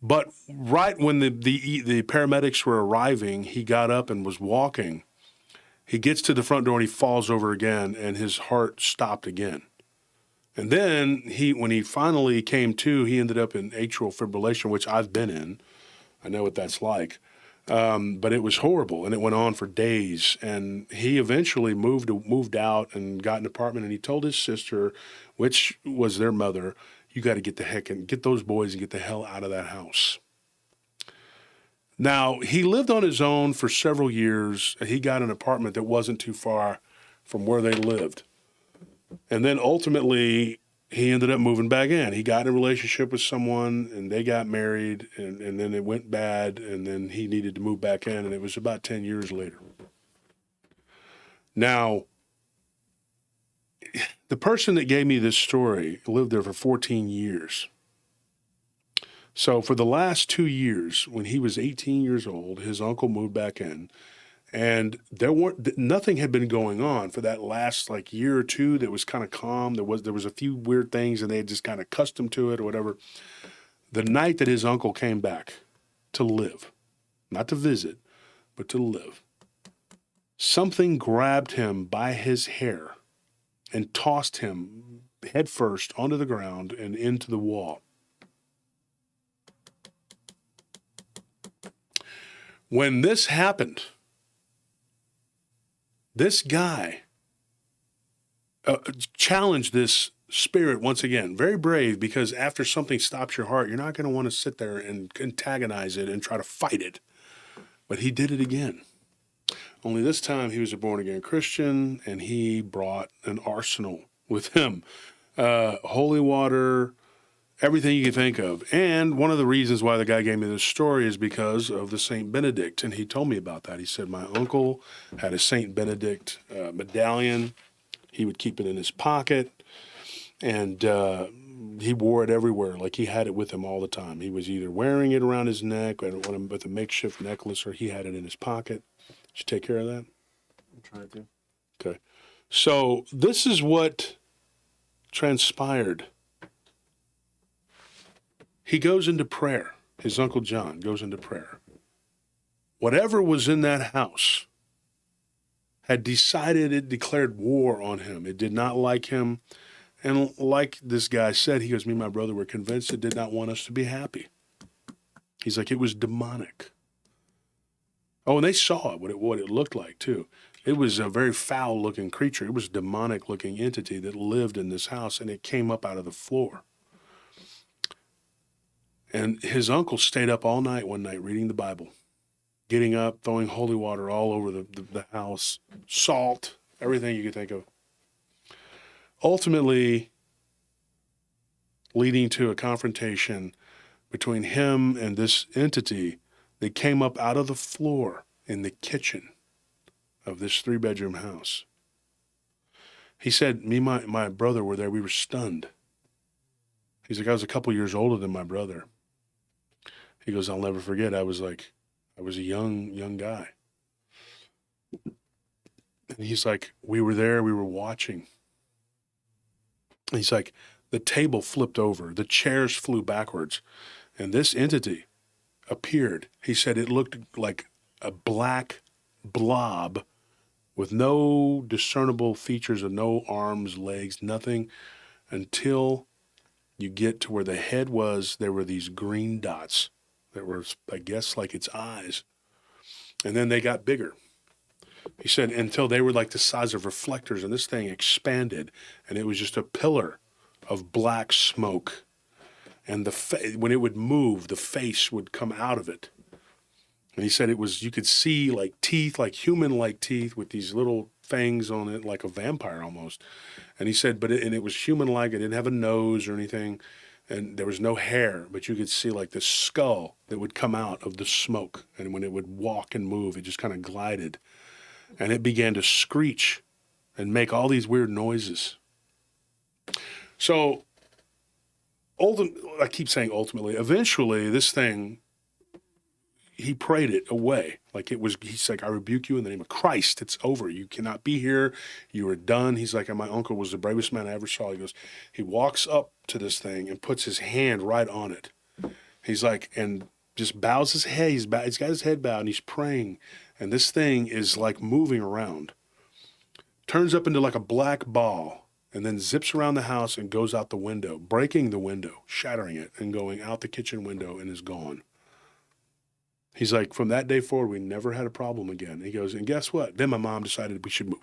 But right when the paramedics were arriving, he got up and was walking. He gets to the front door and he falls over again, and his heart stopped again. And then when he finally came to, he ended up in atrial fibrillation, which I've been in. I know what that's like. But it was horrible, and it went on for days. And he eventually moved out and got an apartment, and he told his sister, which was their mother, you got to get those boys and get the hell out of that house. Now, he lived on his own for several years. He got an apartment that wasn't too far from where they lived. And then ultimately, he ended up moving back in. He got in a relationship with someone, and they got married, and then it went bad, and then he needed to move back in, and it was about 10 years later. Now, the person that gave me this story lived there for 14 years. So for the last 2 years, when he was 18 years old, his uncle moved back in, and nothing had been going on for that last year or two. That was kind of calm. There was a few weird things, and they had just kind of accustomed to it or whatever. The night that his uncle came back to live, not to visit, but to live, something grabbed him by his hair and tossed him headfirst onto the ground and into the wall. When this happened, this guy challenged this spirit, once again, very brave, because after something stops your heart, you're not going to want to sit there and antagonize it and try to fight it. But he did it again. Only this time he was a born-again Christian, and he brought an arsenal with him. Holy water, everything you can think of. And one of the reasons why the guy gave me this story is because of the St. Benedict. And he told me about that. He said, my uncle had a St. Benedict medallion. He would keep it in his pocket. And he wore it everywhere. Like, he had it with him all the time. He was either wearing it around his neck with a makeshift necklace, or he had it in his pocket. Did you take care of that? I'm trying to. Okay. So this is what transpired. He goes into prayer. His Uncle John goes into prayer. Whatever was in that house had decided, it declared war on him. It did not like him. And like this guy said, he goes, me and my brother were convinced it did not want us to be happy. He's like, it was demonic. Oh, and they saw it, what it looked like, too. It was a very foul-looking creature. It was a demonic-looking entity that lived in this house, and it came up out of the floor. And his uncle stayed up all night one night reading the Bible, getting up, throwing holy water all over the house, salt, everything you could think of. Ultimately, leading to a confrontation between him and this entity that came up out of the floor in the kitchen of this 3-bedroom house. He said, me and my brother were there. We were stunned. He's like, I was a couple years older than my brother. He goes, I'll never forget. I was a young guy. And he's like, we were there. We were watching. And he's like, the table flipped over. The chairs flew backwards. And this entity appeared. He said it looked like a black blob with no discernible features of no arms, legs, nothing, until you get to where the head was. There were these green dots that were, I guess, like its eyes. And then they got bigger. He said until they were like the size of reflectors, and this thing expanded, and it was just a pillar of black smoke. And when it would move, the face would come out of it. And he said it was, you could see like teeth, like human-like teeth with these little fangs on it, like a vampire almost. And he said, it was human-like. It didn't have a nose or anything. And there was no hair, but you could see like the skull that would come out of the smoke. And when it would walk and move, it just kind of glided. And it began to screech and make all these weird noises. So, I keep saying ultimately, eventually this thing, he prayed it away. Like it was, he's like, I rebuke you in the name of Christ. It's over. You cannot be here. You are done. He's like, and my uncle was the bravest man I ever saw. He goes, he walks up to this thing and puts his hand right on it. He's like, and just bows his head. He's got his head bowed and he's praying. And this thing is like moving around. Turns up into like a black ball and then zips around the house and goes out the window, breaking the window, shattering it, and going out the kitchen window and is gone. He's like, from that day forward, we never had a problem again. He goes, and guess what? Then my mom decided we should move.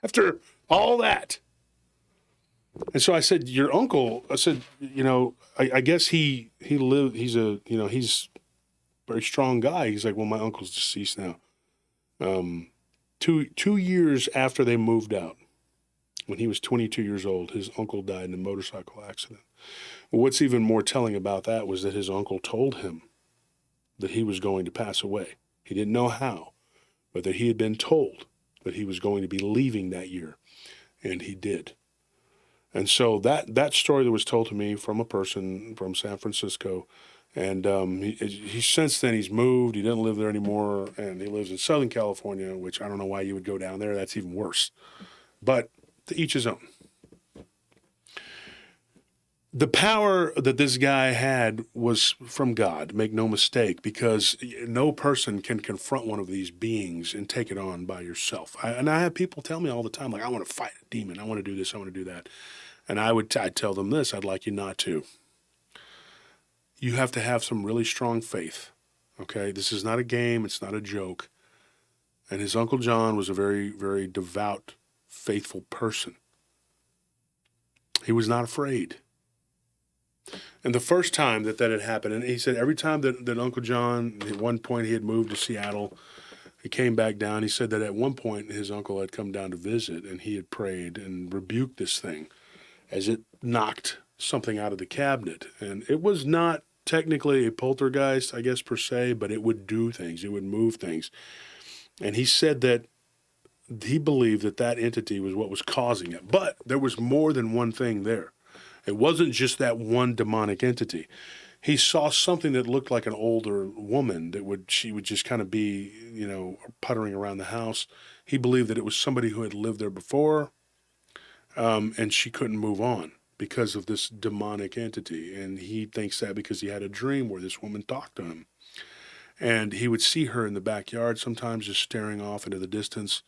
After all that. And so I said, your uncle, I said, I guess he lived, he's a very strong guy. He's like, well, my uncle's deceased now. 2 years after they moved out, when he was 22 years old, his uncle died in a motorcycle accident. Well, what's even more telling about that was that his uncle told him that he was going to pass away. He didn't know how, but that he had been told that he was going to be leaving that year, and he did. And so that story that was told to me from a person from San Francisco, and he since then he's moved. He doesn't live there anymore, and he lives in Southern California, which I don't know why you would go down there. That's even worse. But to each his own. The power that this guy had was from God, make no mistake, because no person can confront one of these beings and take it on by yourself. And I have people tell me all the time, like, I want to fight a demon. I want to do this. I want to do that. And I'd tell them this, I'd like you not to. You have to have some really strong faith, okay? This is not a game. It's not a joke. And his Uncle John was a very, very devout, faithful person. He was not afraid. And the first time that had happened, and he said every time that Uncle John, at one point he had moved to Seattle, he came back down. He said that at one point his uncle had come down to visit, and he had prayed and rebuked this thing as it knocked something out of the cabinet. And it was not technically a poltergeist, I guess, per se, but it would do things. It would move things. And he said that he believed that that entity was what was causing it. But there was more than one thing there. It wasn't just that one demonic entity. He saw something that looked like an older woman she would just kind of be, puttering around the house. He believed that it was somebody who had lived there before, and she couldn't move on because of this demonic entity. And he thinks that because he had a dream where this woman talked to him. And he would see her in the backyard sometimes just staring off into the distance.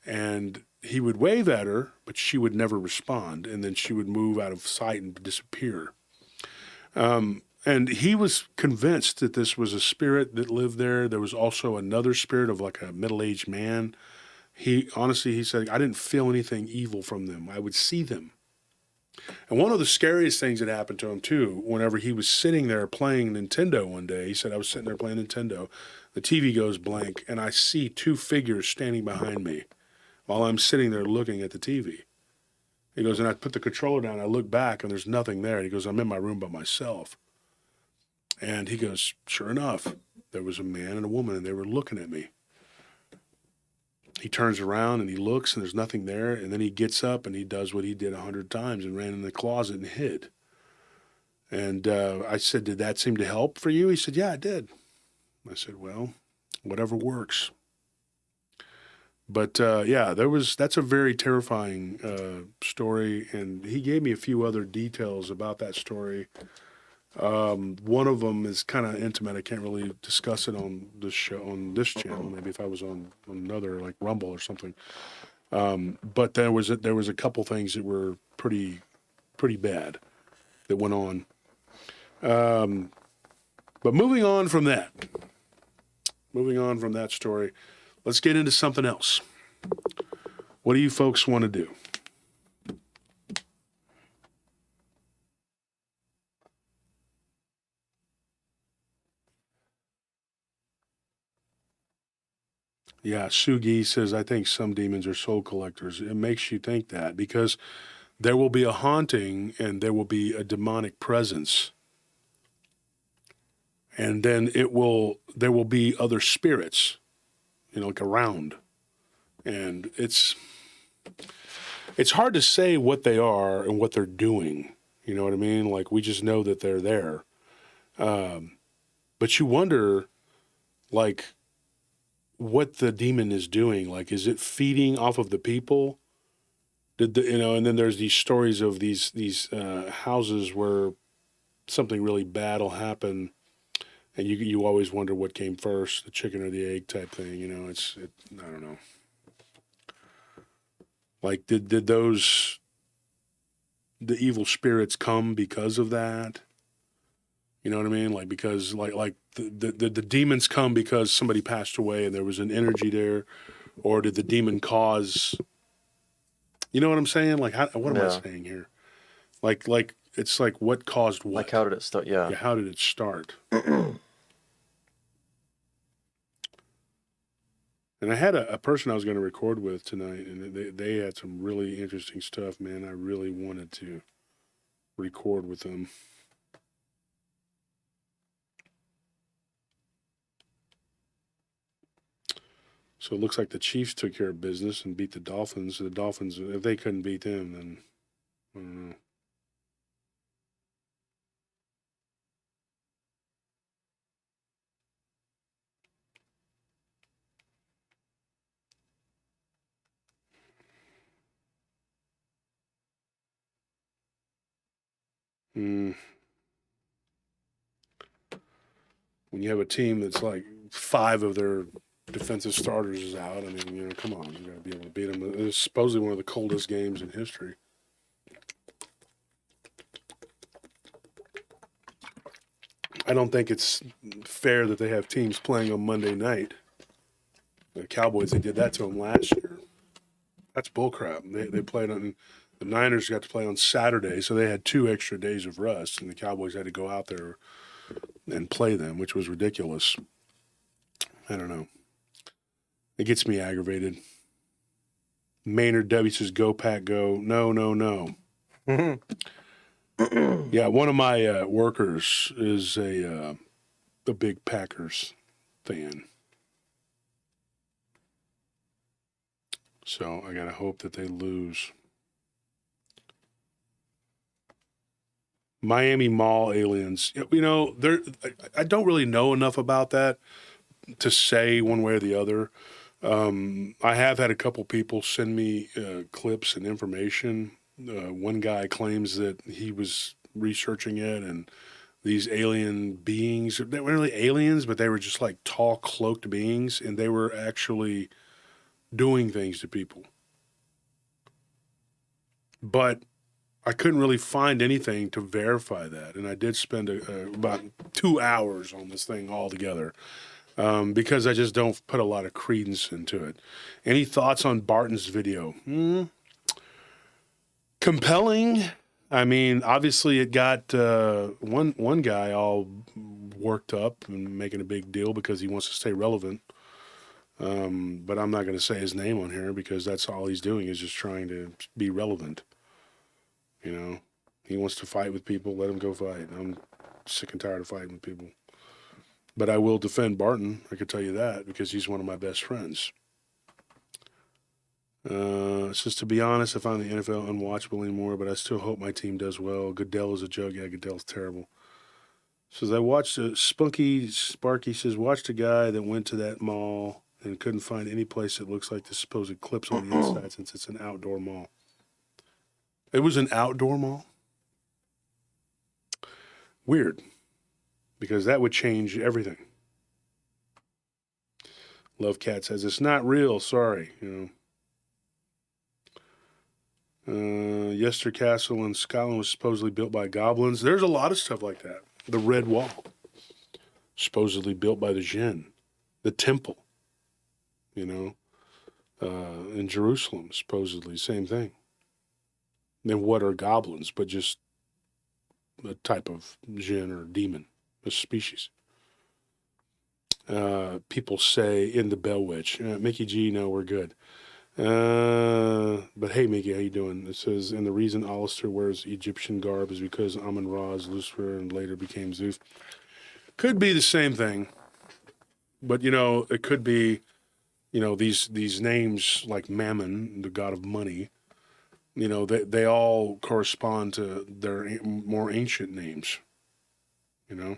And he would wave at her, but she would never respond. And then she would move out of sight and disappear. And he was convinced that this was a spirit that lived there. There was also another spirit of like a middle-aged man. He said, I didn't feel anything evil from them. I would see them. And one of the scariest things that happened to him, too, whenever he was sitting there playing Nintendo one day, he said, I was sitting there playing Nintendo. The TV goes blank, and I see two figures standing behind me while I'm sitting there looking at the TV. He goes, and I put the controller down, I look back, and there's nothing there. He goes, I'm in my room by myself. And he goes, sure enough, there was a man and a woman, and they were looking at me. He turns around, and he looks, and there's nothing there. And then he gets up, and he does what he did 100 times and ran in the closet and hid. And I said, did that seem to help for you? He said, yeah, it did. I said, well, whatever works. But that's a very terrifying story, and he gave me a few other details about that story. One of them is kind of intimate. I can't really discuss it on this show, on this channel. Maybe if I was on another like Rumble or something. But there was a couple things that were pretty bad that went on. But moving on from that story, let's get into something else. What do you folks want to do? Yeah, Sugi says, I think some demons are soul collectors. It makes you think that because there will be a haunting and there will be a demonic presence. And then there will be other spirits, like around. And it's hard to say what they are and what they're doing. You know what I mean? Like, we just know that they're there. But you wonder, like, what the demon is doing. Like, is it feeding off of the people? And then there's these stories of these houses where something really bad will happen, and you always wonder what came first, the chicken or the egg type thing. I don't know. Like, did the evil spirits come because of that? You know what I mean? Like, because like the demons come because somebody passed away and there was an energy there, or did the demon cause? You know what I'm saying? Like, what am I saying here? Like it's like what caused what? Like, how did it start? Yeah. Yeah, how did it start? And I had a person I was going to record with tonight, and they had some really interesting stuff, man. I really wanted to record with them. So it looks like the Chiefs took care of business and beat the Dolphins. The Dolphins, if they couldn't beat them, then I don't know. When you have a team that's like 5 of their defensive starters is out, I mean, come on, you got to be able to beat them. It's supposedly one of the coldest games in history. I don't think it's fair that they have teams playing on Monday night. The Cowboys, they did that to them last year. That's bullcrap. They played on The Niners got to play on Saturday, so they had 2 extra days of rest, and the Cowboys had to go out there and play them, which was ridiculous. I don't know. It gets me aggravated. Maynard W says, "Go Pack, go!" No, no, no. Yeah, one of my workers is a big Packers fan, so I gotta hope that they lose. Miami Mall aliens. You know, I don't really know enough about that to say one way or the other. I have had a couple people send me clips and information. One guy claims that he was researching it, and these alien beings, they weren't really aliens, but they were just like tall, cloaked beings, and they were actually doing things to people. But I couldn't really find anything to verify that, and I did spend about 2 hours on this thing altogether. Because I just don't put a lot of credence into it. Any thoughts on Barton's video? Compelling. I mean, obviously it got one guy all worked up and making a big deal because he wants to stay relevant. But I'm not going to say his name on here because that's all he's doing is just trying to be relevant. You know, he wants to fight with people, let him go fight. I'm sick and tired of fighting with people. But I will defend Barton, I could tell you that, because he's one of my best friends. It says, to be honest, I find the NFL unwatchable anymore, but I still hope my team does well. Goodell is a joke. Yeah, Goodell's terrible. Says, I watched Sparky says, watched a guy that went to that mall and couldn't find any place that looks like the supposed clips on the inside since it's an outdoor mall. It was an outdoor mall? Weird. Because that would change everything. Love Cat says, it's not real, sorry, you know. Yester Castle in Scotland was supposedly built by goblins. There's a lot of stuff like that. The Red Wall, supposedly built by the Jinn. The Temple, you know, in Jerusalem, supposedly, same thing. And what are goblins, but just a type of Jinn or demon, a species. People say in the Bell Witch. Mickey G, no, we're good. But hey, Mickey, how you doing? It says, and the reason Alistair wears Egyptian garb is because Amun-Ra is Lucifer and later became Zeus. Could be the same thing, but you know, it could be, you know, these names like Mammon, the god of money. You know, they all correspond to their more ancient names. You know.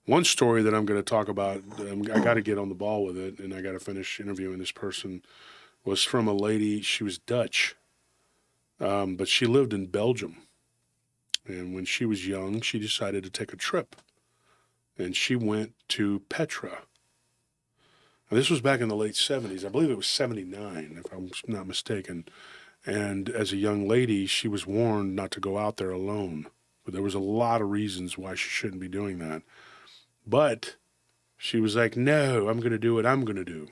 One story that I'm going to talk about, I got to get on the ball with it, and I got to finish interviewing this person, was from a lady. She was Dutch, but she lived in Belgium. And when she was young, she decided to take a trip, and she went to Petra. And this was back in the late 70s. I believe it was 79, if I'm not mistaken. And as a young lady, she was warned not to go out there alone. But there was a lot of reasons why she shouldn't be doing that. But she was like, no, I'm going to do what I'm going to do.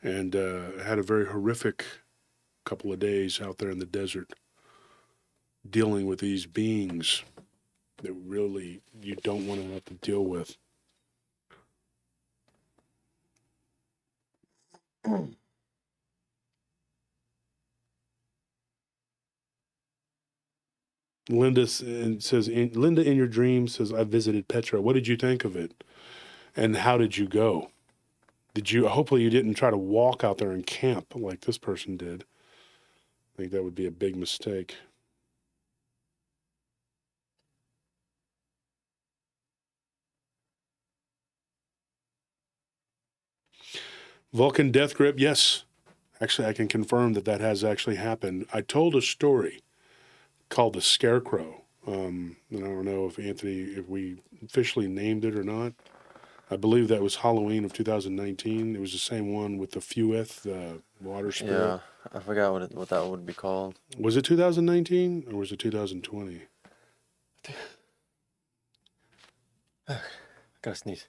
And had a very horrific couple of days out there in the desert dealing with these beings that really you don't want to have to deal with. Linda says, Linda in your dreams says, I visited Petra. What did you think of it? And how did you go? Hopefully you didn't try to walk out there and camp like this person did. I think that would be a big mistake. Vulcan Death Grip, yes. Actually, I can confirm that has actually happened. I told a story called The Scarecrow. And I don't know if we officially named it or not. I believe that was Halloween of 2019. It was the same one with the Fueth, the water spirit. Yeah, I forgot what that would be called. Was it 2019 or was it 2020? Gotta sneeze.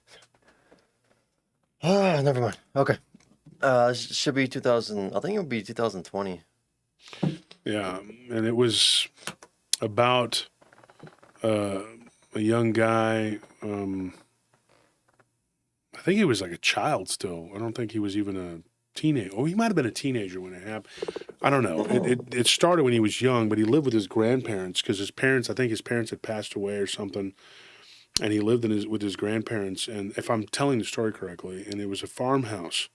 Never mind. Okay. Should be 2000. I think it would be 2020. Yeah, and it was about a young guy. I think he was like a child still. I don't think he was even a teenager. Oh, he might have been a teenager when it happened. I don't know. It started when he was young, but he lived with his grandparents because I think his parents had passed away or something, and he lived with his grandparents. And if I'm telling the story correctly, and it was a farmhouse.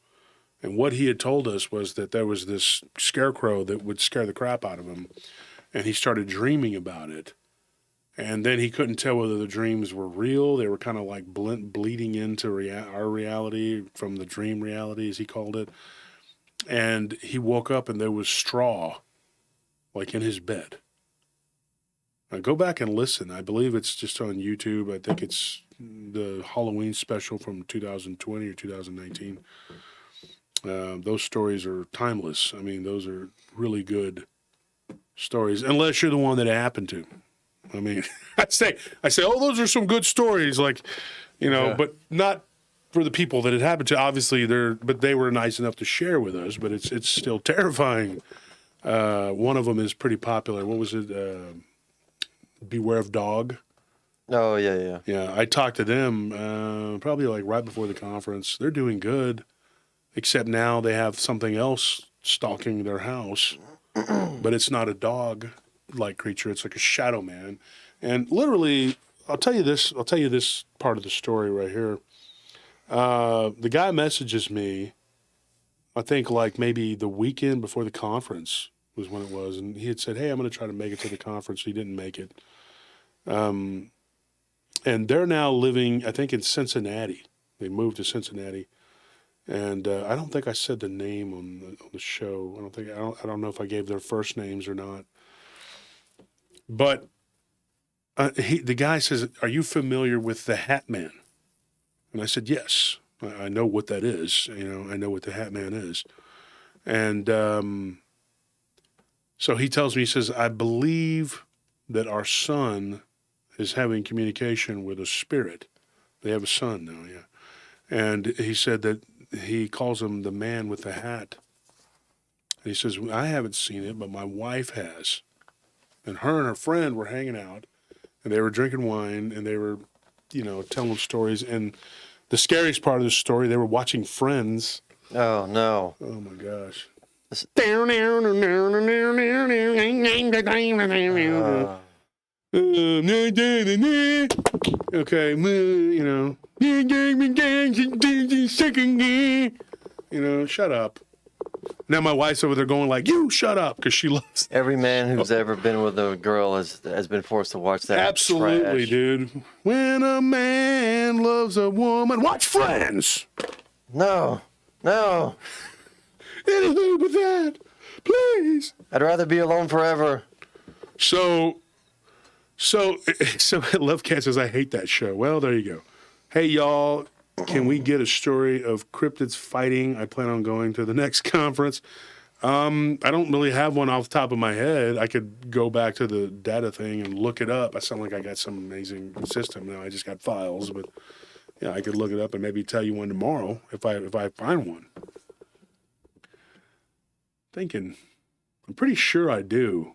And what he had told us was that there was this scarecrow that would scare the crap out of him, and he started dreaming about it. And then he couldn't tell whether the dreams were real. They were kind of like bleeding into our reality from the dream reality, as he called it. And he woke up and there was straw, like in his bed. Now go back and listen. I believe it's just on YouTube. I think it's the Halloween special from 2020 or 2019. Those stories are timeless. I mean, those are really good stories, unless you're the one that it happened to. I mean, I say, oh, those are some good stories, like, but not for the people that it happened to. Obviously, but they were nice enough to share with us. But it's still terrifying. One of them is pretty popular. What was it? Beware of Dog. Oh yeah. Yeah, I talked to them probably like right before the conference. They're doing good, except now they have something else stalking their house, but it's not a dog-like creature. It's like a shadow man. And literally, I'll tell you this part of the story right here. The guy messages me, I think like maybe the weekend before the conference was when it was, and he had said, hey, I'm going to try to make it to the conference. He didn't make it. And they're now living, I think, in Cincinnati. They moved to Cincinnati. And I don't think I said the name on the show. I don't know if I gave their first names or not. But the guy says, "Are you familiar with the Hat Man?" And I said, "Yes, I know what that is. I know what the Hat Man is." And so he tells me, he says, "I believe that our son is having communication with a spirit." They have a son now, yeah. And he said that he calls him the man with the hat. And he says, I haven't seen it, but my wife has. And her and her friend were hanging out, and they were drinking wine, and they were, telling stories. And the scariest part of the story, they were watching Friends. Oh, no. Oh, my gosh. Okay, shut up. Now my wife's over there going like, you shut up, because she loves it. Every man who's ever been with a girl has been forced to watch that. Absolutely, trash. Dude. When a man loves a woman, watch Friends. No. Anything but that, please. I'd rather be alone forever. So Love Cat says, I hate that show. Well, there you go. Hey, y'all, can we get a story of cryptids fighting? I plan on going to the next conference. I don't really have one off the top of my head. I could go back to the data thing and look it up. I sound like I got some amazing system now. I just got files, but yeah, I could look it up and maybe tell you one tomorrow if I find one. I'm pretty sure I do.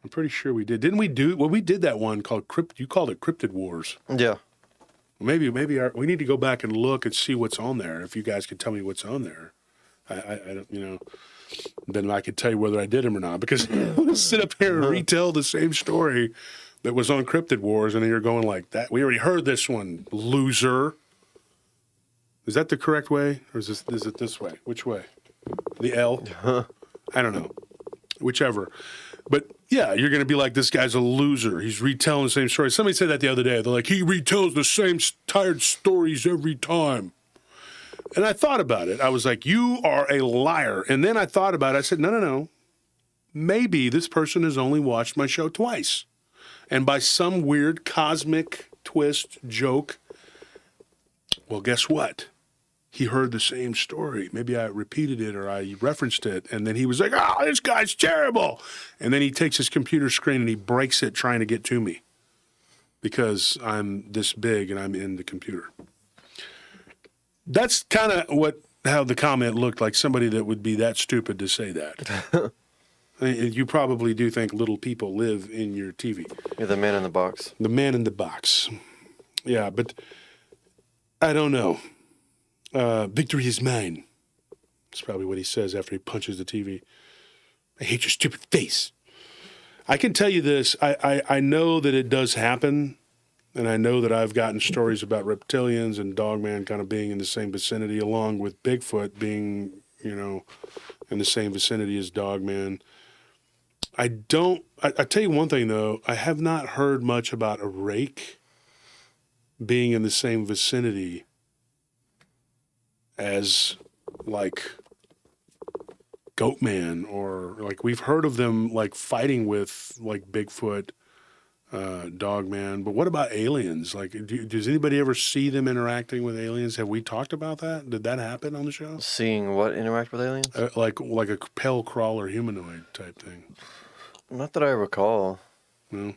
I'm pretty sure we did. Didn't we do? Well, we did that one called You called it Cryptid Wars. Yeah. Maybe we need to go back and look and see what's on there. If you guys could tell me what's on there, I don't, then I could tell you whether I did them or not. Because I'm going to sit up here and retell the same story that was on Cryptid Wars, and then you're going like that. We already heard this one, loser. Is that the correct way, or is it this way? Which way? The L? I don't know. Whichever. But yeah, you're going to be like, this guy's a loser. He's retelling the same story. Somebody said that the other day. They're like, he retells the same tired stories every time. And I thought about it. I was like, you are a liar. And then I thought about it. I said, no. Maybe this person has only watched my show twice. And by some weird cosmic twist joke, well, guess what? He heard the same story. Maybe I repeated it or I referenced it. And then he was like, oh, this guy's terrible. And then he takes his computer screen and he breaks it trying to get to me because I'm this big and I'm in the computer. That's kind of what how the comment looked like somebody that would be that stupid to say that. You probably do think little people live in your TV. You're the man in the box. The man in the box. Yeah, but I don't know. Victory is mine. That's probably what he says after he punches the TV. I hate your stupid face. I can tell you this. I know that it does happen, and I know that I've gotten stories about reptilians and Dogman kind of being in the same vicinity, along with Bigfoot being, in the same vicinity as Dogman. I tell you one thing, though. I have not heard much about a rake being in the same vicinity as, like, Goatman, or, like, we've heard of them, like, fighting with, like, Bigfoot, Dogman. But what about aliens? Like, does anybody ever see them interacting with aliens? Have we talked about that? Did that happen on the show? Seeing what interact with aliens? Like a pale crawler humanoid type thing. Not that I recall. No.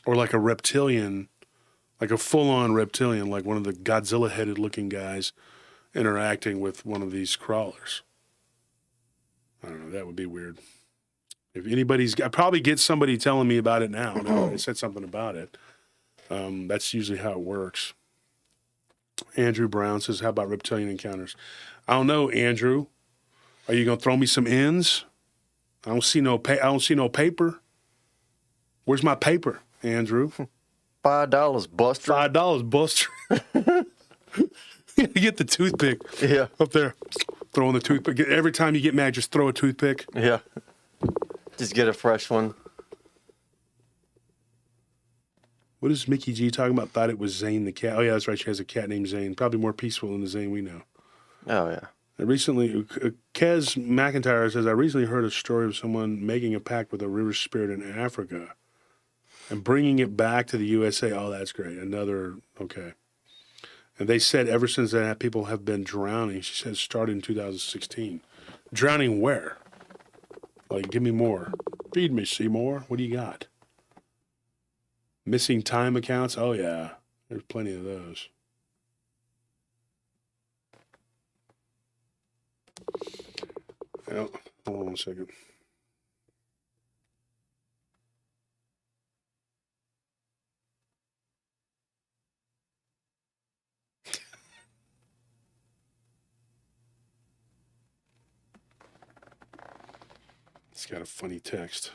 Or like a reptilian, like a full-on reptilian, like one of the Godzilla-headed looking guys interacting with one of these crawlers. I don't know. That would be weird. If anybody's, I probably get somebody telling me about it now. Now I said something about it. That's usually how it works. Andrew Brown says, "How about reptilian encounters?" I don't know, Andrew. Are you gonna throw me some ends? I don't see no paper. Where's my paper, Andrew? $5, Buster. $5, Buster. You get the toothpick. Yeah. Up there, throwing the toothpick. Every time you get mad, just throw a toothpick. Yeah. Just get a fresh one. What is Mickey G talking about? Thought it was Zane the cat. Oh, yeah, that's right. She has a cat named Zane. Probably more peaceful than the Zane we know. Oh, yeah. Recently, Kez McIntyre says, I recently heard a story of someone making a pact with a river spirit in Africa and bringing it back to the USA. Oh, that's great. Okay. And they said ever since then, people have been drowning. She said started in 2016. Drowning where? Like, give me more. Feed me, Seymour. What do you got? Missing time accounts? Oh, yeah. There's plenty of those. Oh, hold on 1 second. It's got a funny text.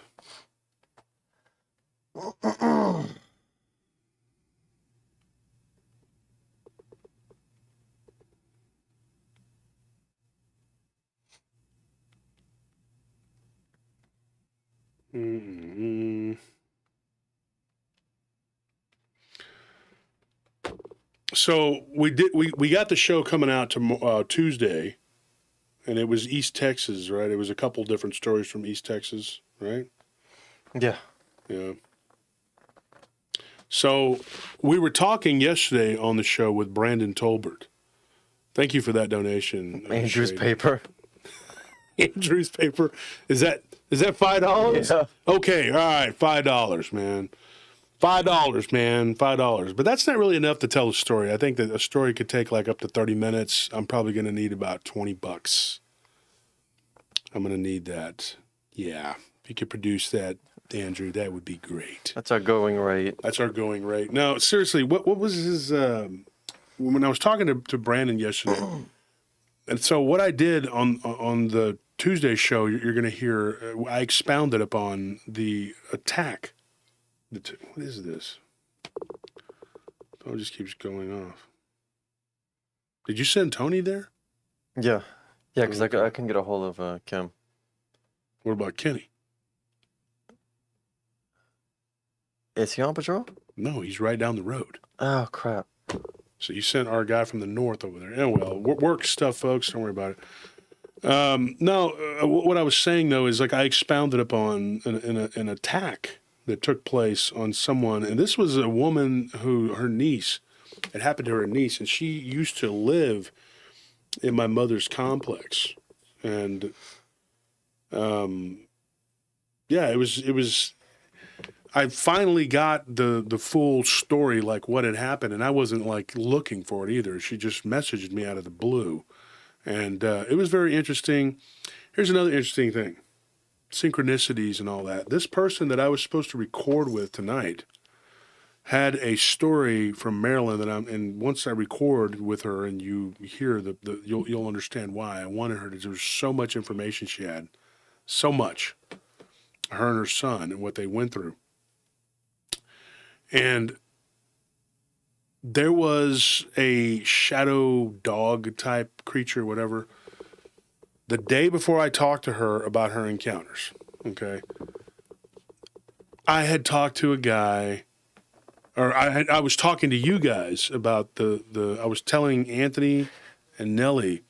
Mm-hmm. So we got the show coming out to Tuesday, and it was East Texas, right? It was a couple different stories from East Texas, right? Yeah. Yeah. So we were talking yesterday on the show with Brandon Tolbert. Thank you for that donation. Andrew's paper. Andrew's paper. Is that $5? Yeah. Okay, all right, $5, man. $5, man. $5. But that's not really enough to tell a story. I think that a story could take like up to 30 minutes. I'm probably going to need about $20. I'm going to need that. Yeah. If you could produce that, Andrew, that would be great. That's our going rate. That's our going rate. No, seriously, what was his, when I was talking to Brandon yesterday, and so what I did on the Tuesday show, you're going to hear, I expounded upon the attack. What is this? Phone just keeps going off. Did you send Tony there? Yeah. Yeah, because I can get a hold of Kim. What about Kenny? Is he on patrol? No, he's right down the road. Oh, crap. So you sent our guy from the north over there. Oh, well, work stuff, folks. Don't worry about it. What I was saying, though, is like I expounded upon an attack that took place on someone. And this was a woman her niece, it happened to her niece, and she used to live in my mother's complex. And, yeah, it was, I finally got the full story, like what had happened. And I wasn't like looking for it either. She just messaged me out of the blue. And it was very interesting. Here's another interesting thing. Synchronicities and all that. This person that I was supposed to record with tonight had a story from Maryland and once I record with her and you hear you'll understand why. I wanted her to, there was so much information she had. So much. Her and her son and what they went through. And there was a shadow dog type creature, whatever, the day before I talked to her about her encounters. Okay. I had talked to a guy, or I was talking to you guys about I was telling Anthony and Nellie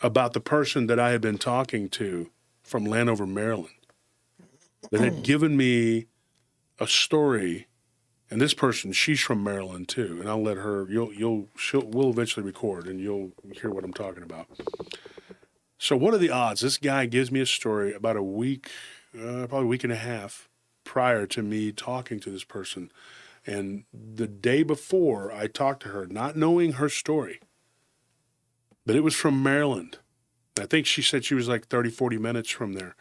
about the person that I had been talking to from Landover, Maryland, that had given me a story. And this person, she's from Maryland too, and I'll let her. We'll eventually record, and you'll hear what I'm talking about. So, what are the odds? This guy gives me a story about a week, probably a week and a half prior to me talking to this person, and the day before I talked to her, not knowing her story, but it was from Maryland. I think she said she was like 30, 40 minutes from there.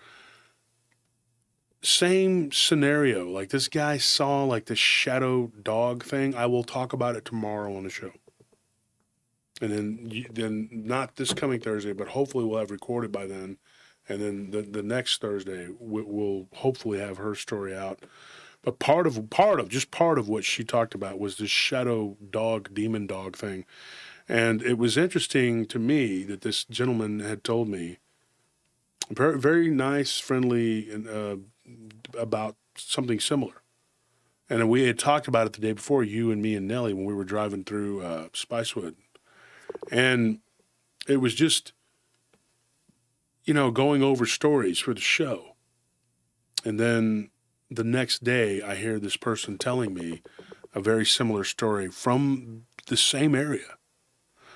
Same scenario. Like this guy saw like this shadow dog thing. I will talk about it tomorrow on the show. And then not this coming Thursday, but hopefully we'll have recorded by then. And then the next Thursday we'll hopefully have her story out. But part of what she talked about was this shadow dog, demon dog thing. And it was interesting to me that this gentleman had told me, very, very nice, friendly, and about something similar. And we had talked about it the day before, you and me and Nellie, when we were driving through Spicewood. And it was just, going over stories for the show. And then the next day, I hear this person telling me a very similar story from the same area.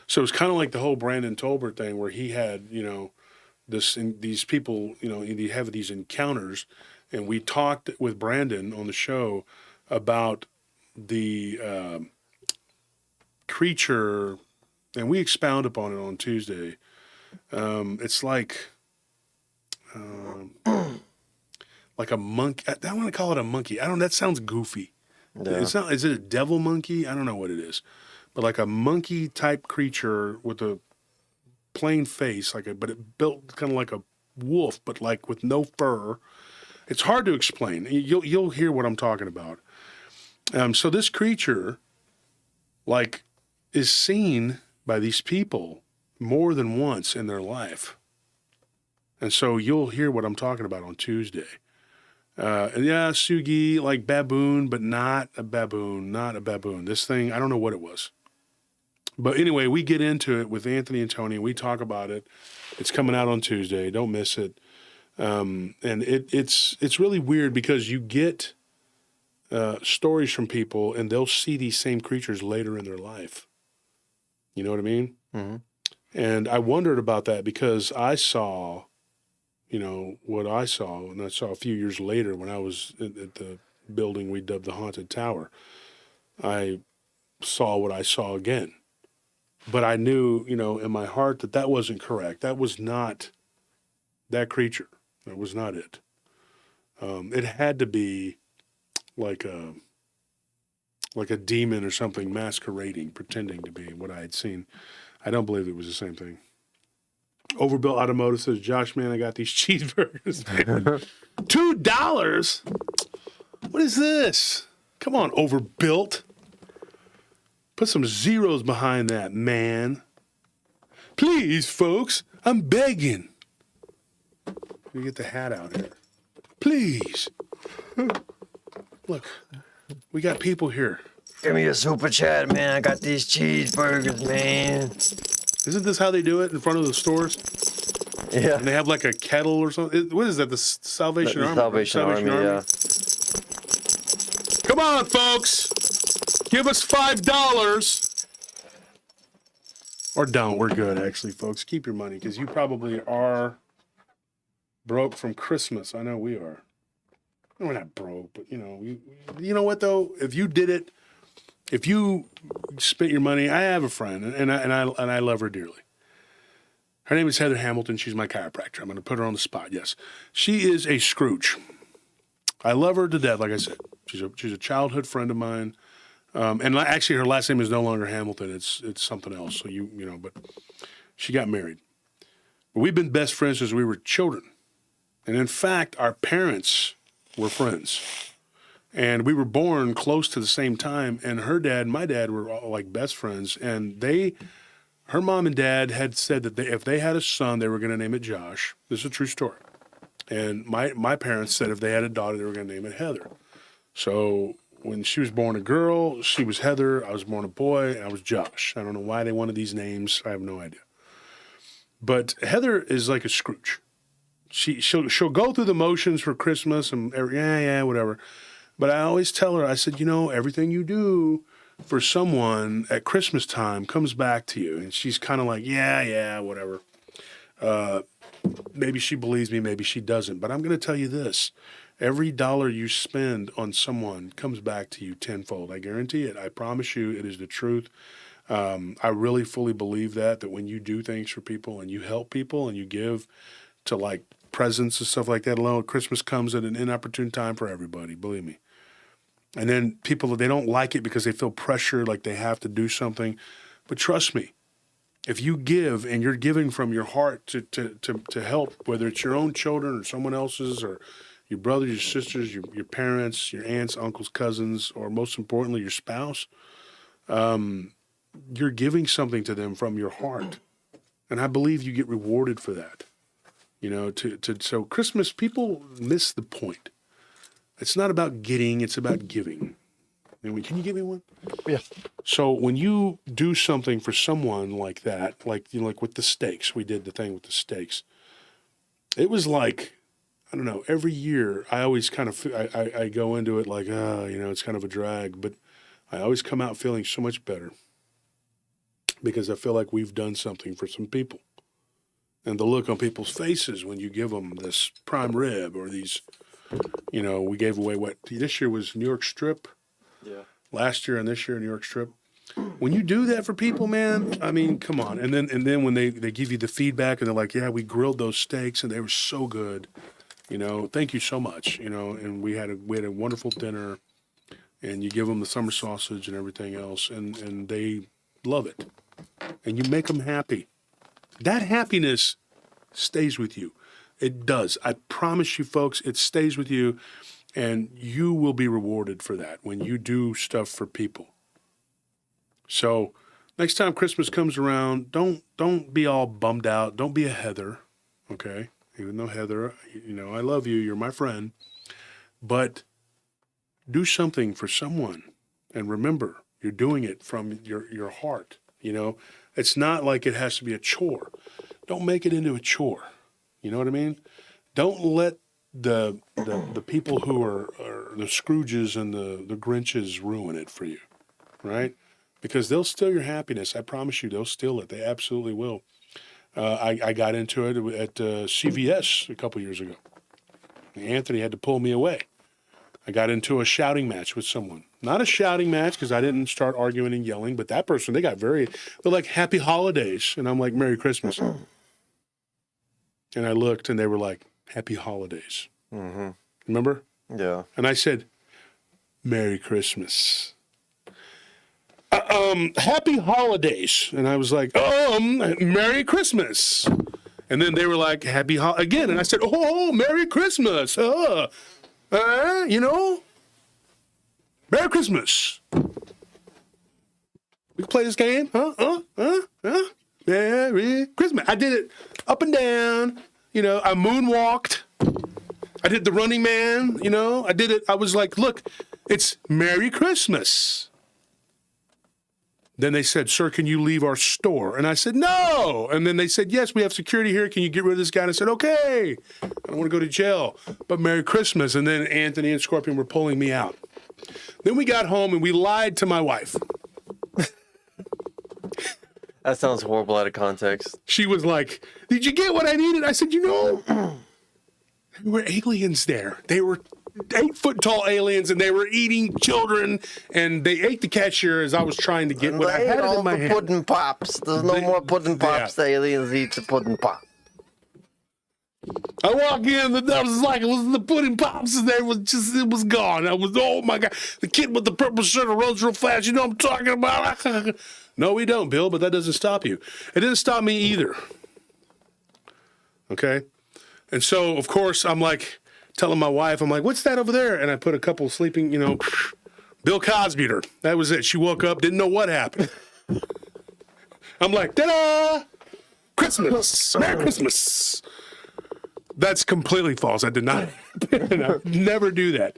So it's kind of like the whole Brandon Tolbert thing where he had, these people, you have these encounters. And we talked with Brandon on the show about the creature, and we expound upon it on Tuesday. It's like a monkey. I don't want to call it a monkey. That sounds goofy. Yeah. It's not. Is it a devil monkey? I don't know what it is, but like a monkey type creature with a plain face, but it built kind of like a wolf, but like with no fur. It's hard to explain. You'll hear what I'm talking about. So this creature, is seen by these people more than once in their life. And so you'll hear what I'm talking about on Tuesday. And yeah, Sugi, like baboon, but not a baboon. This thing, I don't know what it was. But anyway, we get into it with Anthony and Tony, and we talk about it. It's coming out on Tuesday. Don't miss it. And it's really weird because you get stories from people and they'll see these same creatures later in their life. You know what I mean? Mm-hmm. And I wondered about that because I saw, what I saw, and I saw a few years later when I was at the building we dubbed the Haunted Tower. I saw what I saw again. But I knew, in my heart that wasn't correct. That was not that creature. That was not it. It had to be like a demon or something masquerading, pretending to be what I had seen. I don't believe it was the same thing. Overbuilt Automotive says, Josh, man, I got these cheeseburgers. $2? What is this? Come on, Overbuilt. Put some zeros behind that, man. Please, folks, I'm begging. Let me get the hat out here. Please. Look, we got people here. Give me a super chat, man. I got these cheeseburgers, man. Isn't this how they do it in front of the stores? Yeah. And they have like a kettle or something. What is that? The Salvation Army? Salvation Army, yeah. Come on, folks. Give us $5. Or don't. We're good, actually, folks. Keep your money because you probably are broke from Christmas. I know we are. We're not broke, but, you know what, though? If you did it, if you spent your money, I have a friend, and I love her dearly. Her name is Heather Hamilton. She's my chiropractor. I'm going to put her on the spot. Yes. She is a Scrooge. I love her to death, like I said. She's a childhood friend of mine. And actually, her last name is no longer Hamilton. It's something else. So but she got married. But we've been best friends since we were children. And in fact, our parents were friends. And we were born close to the same time. And her dad and my dad were all like best friends. And her mom and dad had said that if they had a son, they were going to name it Josh. This is a true story. And my parents said if they had a daughter, they were going to name it Heather. So when she was born a girl, she was Heather. I was born a boy, and I was Josh. I don't know why they wanted these names. I have no idea. But Heather is like a Scrooge. She'll go through the motions for Christmas and whatever. But I always tell her, I said, everything you do for someone at Christmas time comes back to you. And she's kind of like, yeah, whatever. Maybe she believes me, maybe she doesn't. But I'm going to tell you this. Every dollar you spend on someone comes back to you tenfold. I guarantee it. I promise you it is the truth. I really fully believe that when you do things for people and you help people and you give to like presents and stuff like that alone, Christmas comes at an inopportune time for everybody, believe me. And then people, they don't like it because they feel pressure like they have to do something. But trust me, if you give and you're giving from your heart to help, whether it's your own children or someone else's or your brothers, your sisters, your parents, your aunts, uncles, cousins, or most importantly, your spouse, you're giving something to them from your heart. And I believe you get rewarded for that. So Christmas, people miss the point. It's not about getting, it's about giving. Can you give me one? Yeah. So when you do something for someone like that, like with the steaks, we did the thing with the steaks. It was like, I don't know, every year I always kind of, I go into it like, it's kind of a drag, but I always come out feeling so much better because I feel like we've done something for some people. And the look on people's faces when you give them this prime rib or these, we gave away this year was New York Strip. Yeah. Last year and this year, New York Strip. When you do that for people, man, I mean, come on. And then when they give you the feedback and they're like, yeah, we grilled those steaks and they were so good. Thank you so much. And we had a wonderful dinner, and you give them the summer sausage and everything else, and they love it. And you make them happy. That happiness stays with you. It does. I promise you, folks, it stays with you, and you will be rewarded for that when you do stuff for people. So next time Christmas comes around, don't be all bummed out. Don't be a Heather, okay? Even though Heather, I love you. You're my friend. But do something for someone, and remember, you're doing it from your heart. It's not like it has to be a chore. Don't make it into a chore. You know what I mean? Don't let the people who are the Scrooges and the Grinches ruin it for you, right? Because they'll steal your happiness. I promise you, they'll steal it. They absolutely will. I got into it at CVS a couple years ago. Anthony had to pull me away. I got into a shouting match with someone. Not a shouting match because I didn't start arguing and yelling, but that person, they're like, happy holidays. And I'm like, Merry Christmas. And I looked and they were like, happy holidays. Mm-hmm. Remember? Yeah. And I said, Merry Christmas. Happy holidays. And I was like, Merry Christmas. And then they were like, again. And I said, Merry Christmas. Merry Christmas. We can play this game? Merry Christmas. I did it up and down. I moonwalked. I did the running man. I did it. I was like, look, it's Merry Christmas. Then they said, sir, can you leave our store? And I said, no. And then they said, yes, we have security here. Can you get rid of this guy? And I said, okay. I don't want to go to jail, but Merry Christmas. And then Anthony and Scorpion were pulling me out. Then we got home and we lied to my wife. That sounds horrible out of context. She was like, did you get what I needed? I said, there were aliens there. They were 8-foot tall aliens, and they were eating children, and they ate the cashier as I was trying to get what I had it in my hand. Pudding pops. There's no more pudding pops. The aliens eat the pudding pop. I walk in, and I was like, it was the pudding pops, and it was gone. I was, oh my God, the kid with the purple shirt runs real fast. You know what I'm talking about? No, we don't, Bill, but that doesn't stop you. It didn't stop me either. Okay? And so, of course, I'm like telling my wife, I'm like, what's that over there? And I put a couple sleeping, Bill Cosby'd her. That was it. She woke up, didn't know what happened. I'm like, ta-da! Christmas! Merry Christmas! That's completely false. I did not. Never do that.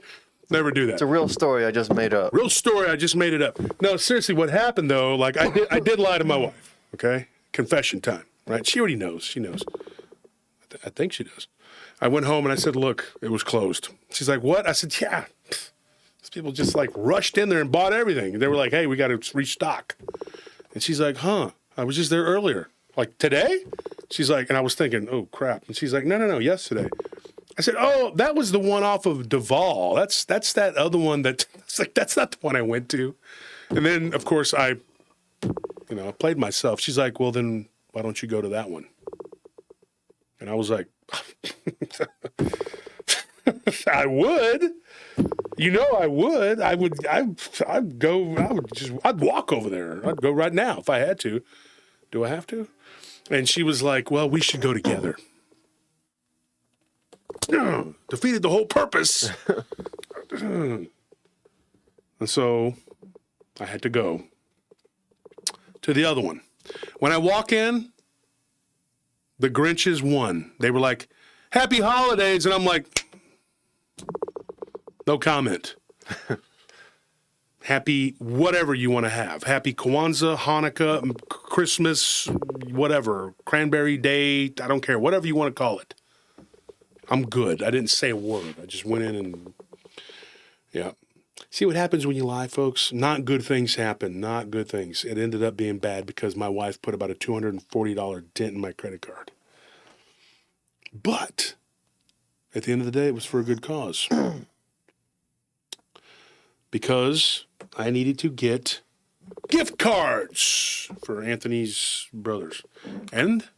Never do that. It's a real story I just made up. Real story. I just made it up. No, seriously, what happened though? Like I did lie to my wife. Okay, confession time. Right? She already knows. She knows. I think she does. I went home and I said, "Look, it was closed." She's like, "What?" I said, "Yeah." These people just like rushed in there and bought everything. They were like, "Hey, we got to restock." And she's like, "Huh? I was just there earlier. Like today?" She's like, and I was thinking, "Oh crap!" And she's like, "No, yesterday." I said, "Oh, that was the one off of Duval. That's that other one that." It's like that's not the one I went to. And then, of course, I played myself. She's like, "Well, then why don't you go to that one?" And I was like, "I would. I would. I'd walk over there. I'd go right now if I had to. Do I have to?" And she was like, "Well, we should go together." Defeated the whole purpose. And so I had to go to the other one. When I walk in, the Grinches won. They were like, "Happy holidays." And I'm like, no comment. Happy whatever you want to have. Happy Kwanzaa, Hanukkah, Christmas, whatever. Cranberry Day, I don't care. Whatever you want to call it. I'm good. I didn't say a word. I just went in and, yeah. See what happens when you lie, folks? Not good things happen. Not good things. It ended up being bad because my wife put about a $240 dent in my credit card. But at the end of the day, it was for a good cause. Because I needed to get gift cards for Anthony's brothers. And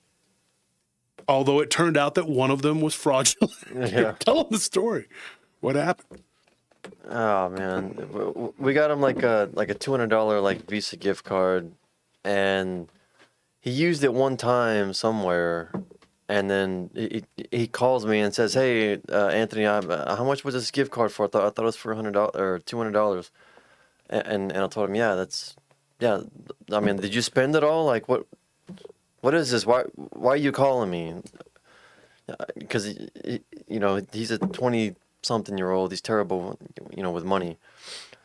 although it turned out that one of them was fraudulent. Yeah. Tell them the story. What happened? Oh man, we got him like a $200 Visa gift card, and he used it one time somewhere, and then he calls me and says, "Hey, Anthony, how much was this gift card for? I thought it was for $100 or $200." And I told him, "Yeah, I mean, did you spend it all? Like, what is this? Why are you calling me?" Because he's a 20-something-year-old. He's terrible, with money.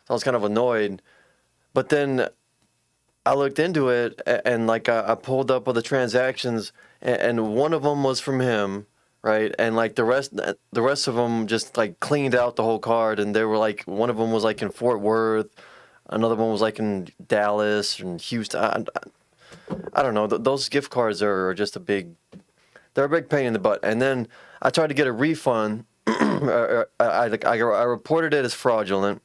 So I was kind of annoyed, but then I looked into it and I pulled up all the transactions, and one of them was from him, right? And the rest of them just cleaned out the whole card, and they were one of them was in Fort Worth, another one was in Dallas and Houston. I don't know. Those gift cards are just a big pain in the butt. And then I tried to get a refund. I reported it as fraudulent,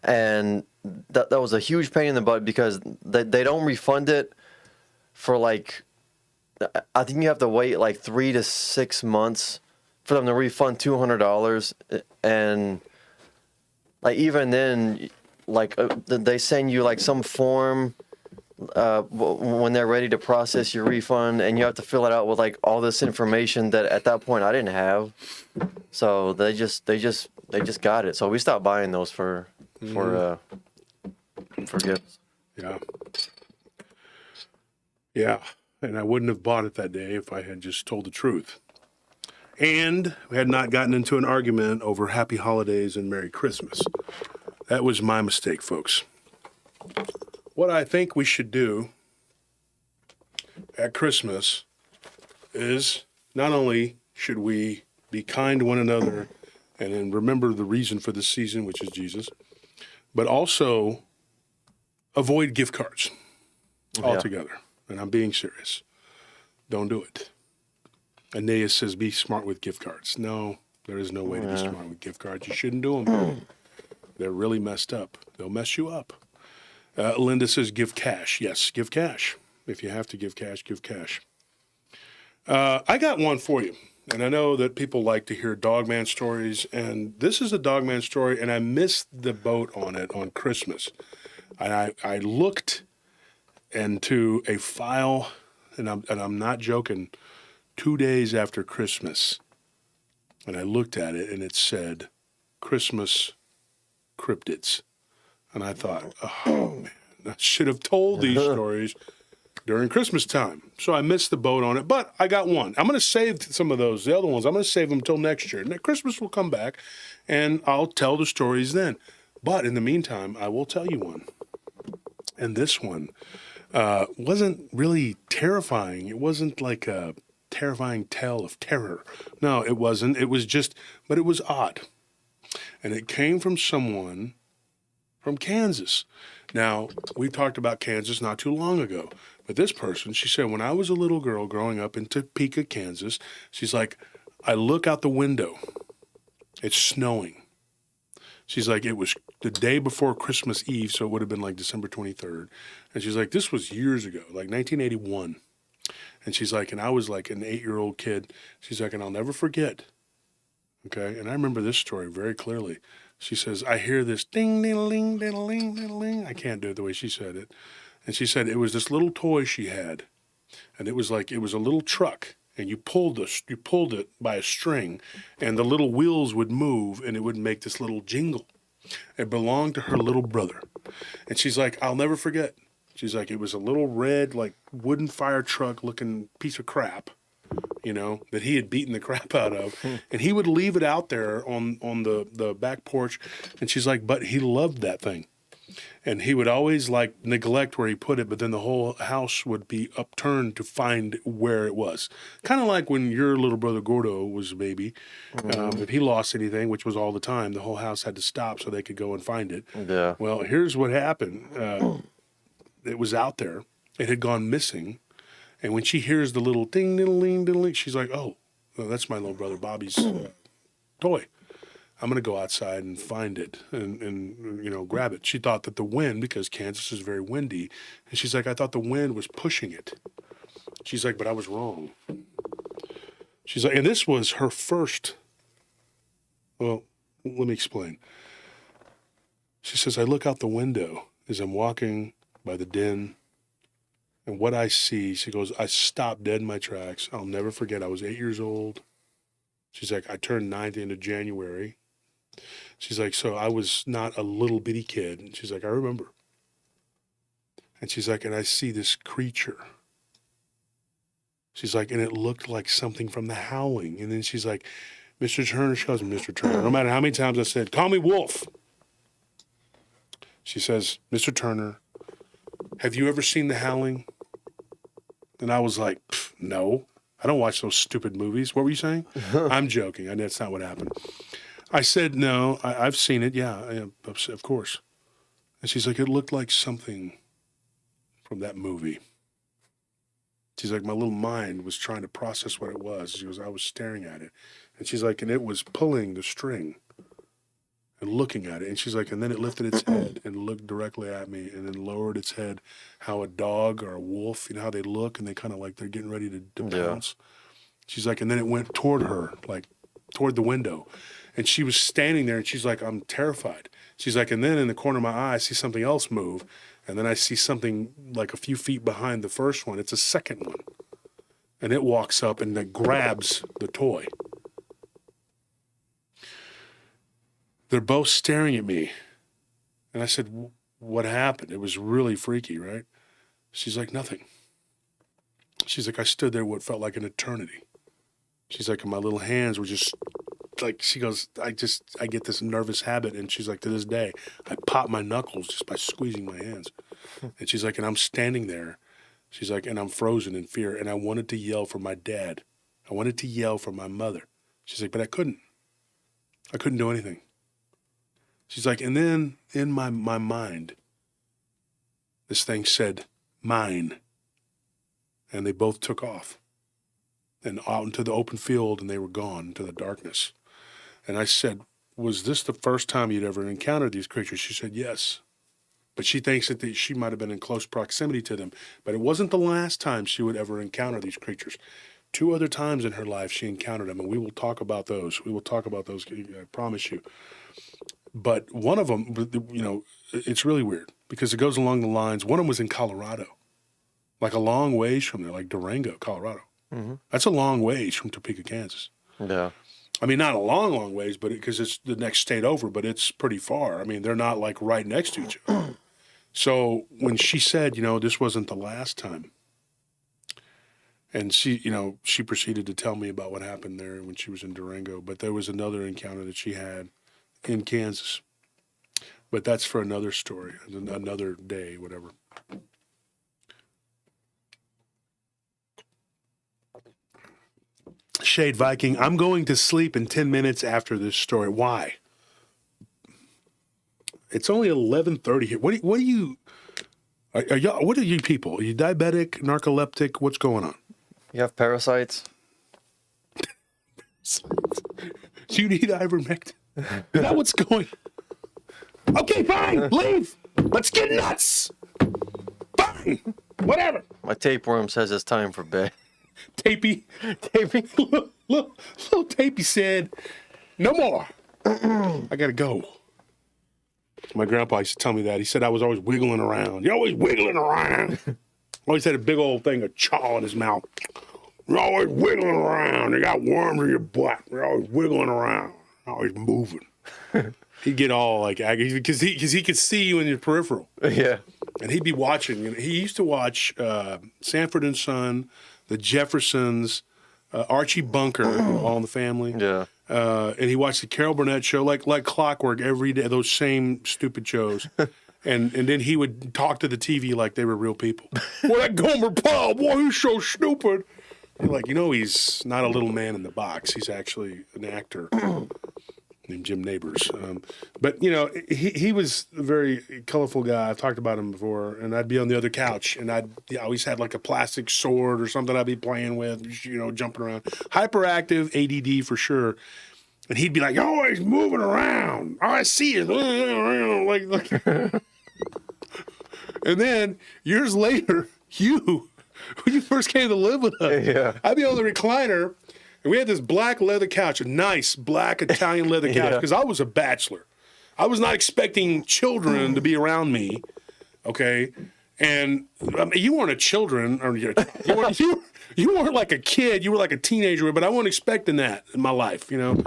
and that was a huge pain in the butt because they don't refund it for I think you have to wait 3 to 6 months for them to refund $200, and even then they send you some form when they're ready to process your refund, and you have to fill it out with all this information that at that point I didn't have. So they just got it. So we stopped buying those for gifts. Yeah. Yeah. And I wouldn't have bought it that day if I had just told the truth. And we had not gotten into an argument over Happy Holidays and Merry Christmas. That was my mistake, folks. What I think we should do at Christmas is not only should we be kind to one another and then remember the reason for this season, which is Jesus, but also avoid gift cards altogether. Yeah. And I'm being serious. Don't do it. Aeneas says be smart with gift cards. No, There is no way to be smart with gift cards. You shouldn't do them. They're really messed up. They'll mess you up. Linda says, give cash. Yes, give cash. If you have to give cash, give cash. I got one for you. And I know that people like to hear Dogman stories. And this is a Dogman story, and I missed the boat on it on Christmas. And I looked into a file, and I'm not joking, 2 days after Christmas. And I looked at it, and it said, Christmas cryptids. And I thought, oh, man, I should have told these stories during Christmas time. So I missed the boat on it, but I got one. I'm going to save some of those. The other ones, I'm going to save them until next year. And Christmas will come back, and I'll tell the stories then. But in the meantime, I will tell you one. And this one wasn't really terrifying. It wasn't like a terrifying tale of terror. No, it wasn't. It was just, but it was odd. And it came from someone from Kansas. Now, we talked about Kansas not too long ago. But this person, she said, when I was a little girl growing up in Topeka, Kansas, she's like, I look out the window. It's snowing. She's like, it was the day before Christmas Eve, so it would have been like December 23rd. And she's like, this was years ago, like 1981. And she's like, and I was like an 8-year-old kid. She's like, and I'll never forget. Okay, and I remember this story very clearly. She says, I hear this ding, ding, ding, ding, ding, ding, ding. I can't do it the way she said it. And she said it was this little toy she had. And it was like, it was a little truck. And you pulled it by a string, and the little wheels would move, and it would make this little jingle. It belonged to her little brother. And she's like, I'll never forget. She's like, it was a little red, like wooden fire truck looking piece of crap, you know, that he had beaten the crap out of. And he would leave it out there on the back porch. And she's like, but he loved that thing. And he would always like neglect where he put it, but then the whole house would be upturned to find where it was. Kind of like when your little brother Gordo was a baby. If he lost anything, which was all the time, the whole house had to stop so they could go and find it. Yeah. Well, here's what happened. It was out there. It had gone missing. And when she hears the little ding, ding, ding, ding, she's like, oh, well, that's my little brother Bobby's toy. I'm going to go outside and find it and, you know, grab it. She thought that the wind, because Kansas is very windy, and she's like, I thought the wind was pushing it. She's like, but I was wrong. She's like, and this was her first, well, let me explain. She says, I look out the window as I'm walking by the den, and what I see, she goes, I stopped dead in my tracks. I'll never forget, I was 8 years old. She's like, I turned 9 at the end of January. She's like, so I was not a little bitty kid. And she's like, I remember. And she's like, and I see this creature. She's like, and it looked like something from The Howling. And then she's like, Mr. Turner, she calls me Mr. Turner. No matter how many times I said, call me Wolf. She says, Mr. Turner, have you ever seen The Howling? And I was like, no. I don't watch those stupid movies. What were you saying? I'm joking. That's not what happened. I said, no, I've seen it. Yeah, of course. And she's like, it looked like something from that movie. She's like, my little mind was trying to process what it was. She goes, I was staring at it. And she's like, and it was pulling the string and looking at it. And she's like, and then it lifted its head and looked directly at me and then lowered its head, how a dog or a wolf, you know how they look and they kind of like they're getting ready to pounce. She's like, and then it went toward her, like toward the window. And she was standing there and she's like, I'm terrified. She's like, and then in the corner of my eye, I see something else move. And then I see something like a few feet behind the first one. It's a second one. And it walks up and it grabs the toy. They're both staring at me. And I said, what happened? It was really freaky, right? She's like, nothing. She's like, I stood there what felt like an eternity. She's like, and my little hands were just like, she goes, I get this nervous habit. And she's like, to this day, I pop my knuckles just by squeezing my hands. And she's like, and I'm standing there. She's like, and I'm frozen in fear. And I wanted to yell for my dad. I wanted to yell for my mother. She's like, but I couldn't. I couldn't do anything. She's like, and then in my mind, this thing said, mine. And they both took off and out into the open field, and they were gone into the darkness. And I said, was this the first time you'd ever encountered these creatures? She said, yes. But she thinks that she might have been in close proximity to them. But it wasn't the last time she would ever encounter these creatures. 2 other times in her life she encountered them, and we will talk about those. We will talk about those, I promise you. But one of them, you know, it's really weird because it goes along the lines. One of them was in Colorado, like a long ways from there, like Durango, Colorado. Mm-hmm. That's a long ways from Topeka, Kansas. Yeah. I mean, not a long, long ways, but because it's the next state over, but it's pretty far. I mean, they're not like right next to each other. So when she said, you know, this wasn't the last time, and she, you know, she proceeded to tell me about what happened there when she was in Durango, but there was another encounter that she had in Kansas. But that's for another story, another day, whatever. Shade Viking, I'm going to sleep in 10 minutes after this story. Why? It's only 11:30 here. What are you people? Are you diabetic, narcoleptic? What's going on? You have parasites? Do you need ivermectin? Is that what's going on? Okay, fine. Leave. Let's get nuts. Fine. Whatever. My tapeworm says it's time for bed. Tapey. Little Tapey said, no more. I got to go. My grandpa used to tell me that. He said I was always wiggling around. You're always wiggling around. Always had a big old thing of chaw in his mouth. You're always wiggling around. You got worms in your butt. You're always wiggling around. Always moving. He'd get all like aggy because he could see you in your peripheral. Yeah. And he'd be watching. You know, he used to watch Sanford and Son, The Jeffersons, Archie Bunker, All in the Family. Yeah. And he watched the Carol Burnett show like clockwork every day, those same stupid shows. And then he would talk to the TV like they were real people. Well, that Gomer Pyle, boy, he's so stupid. You're like, you know, he's not a little man in the box. He's actually an actor named Jim Neighbors. But, you know, he was a very colorful guy. I've talked about him before. And I'd be on the other couch, and I always had like a plastic sword or something I'd be playing with, you know, jumping around. Hyperactive, ADD for sure. And he'd be like, you're always moving around. All I see is like. And then years later, when you first came to live with us, Yeah. I'd be on the recliner, and we had this black leather couch, a nice black Italian leather couch, because I was a bachelor. I was not expecting children to be around me, okay? And I mean, you weren't a children, or you weren't like a kid. You were like a teenager, but I wasn't expecting that in my life, you know?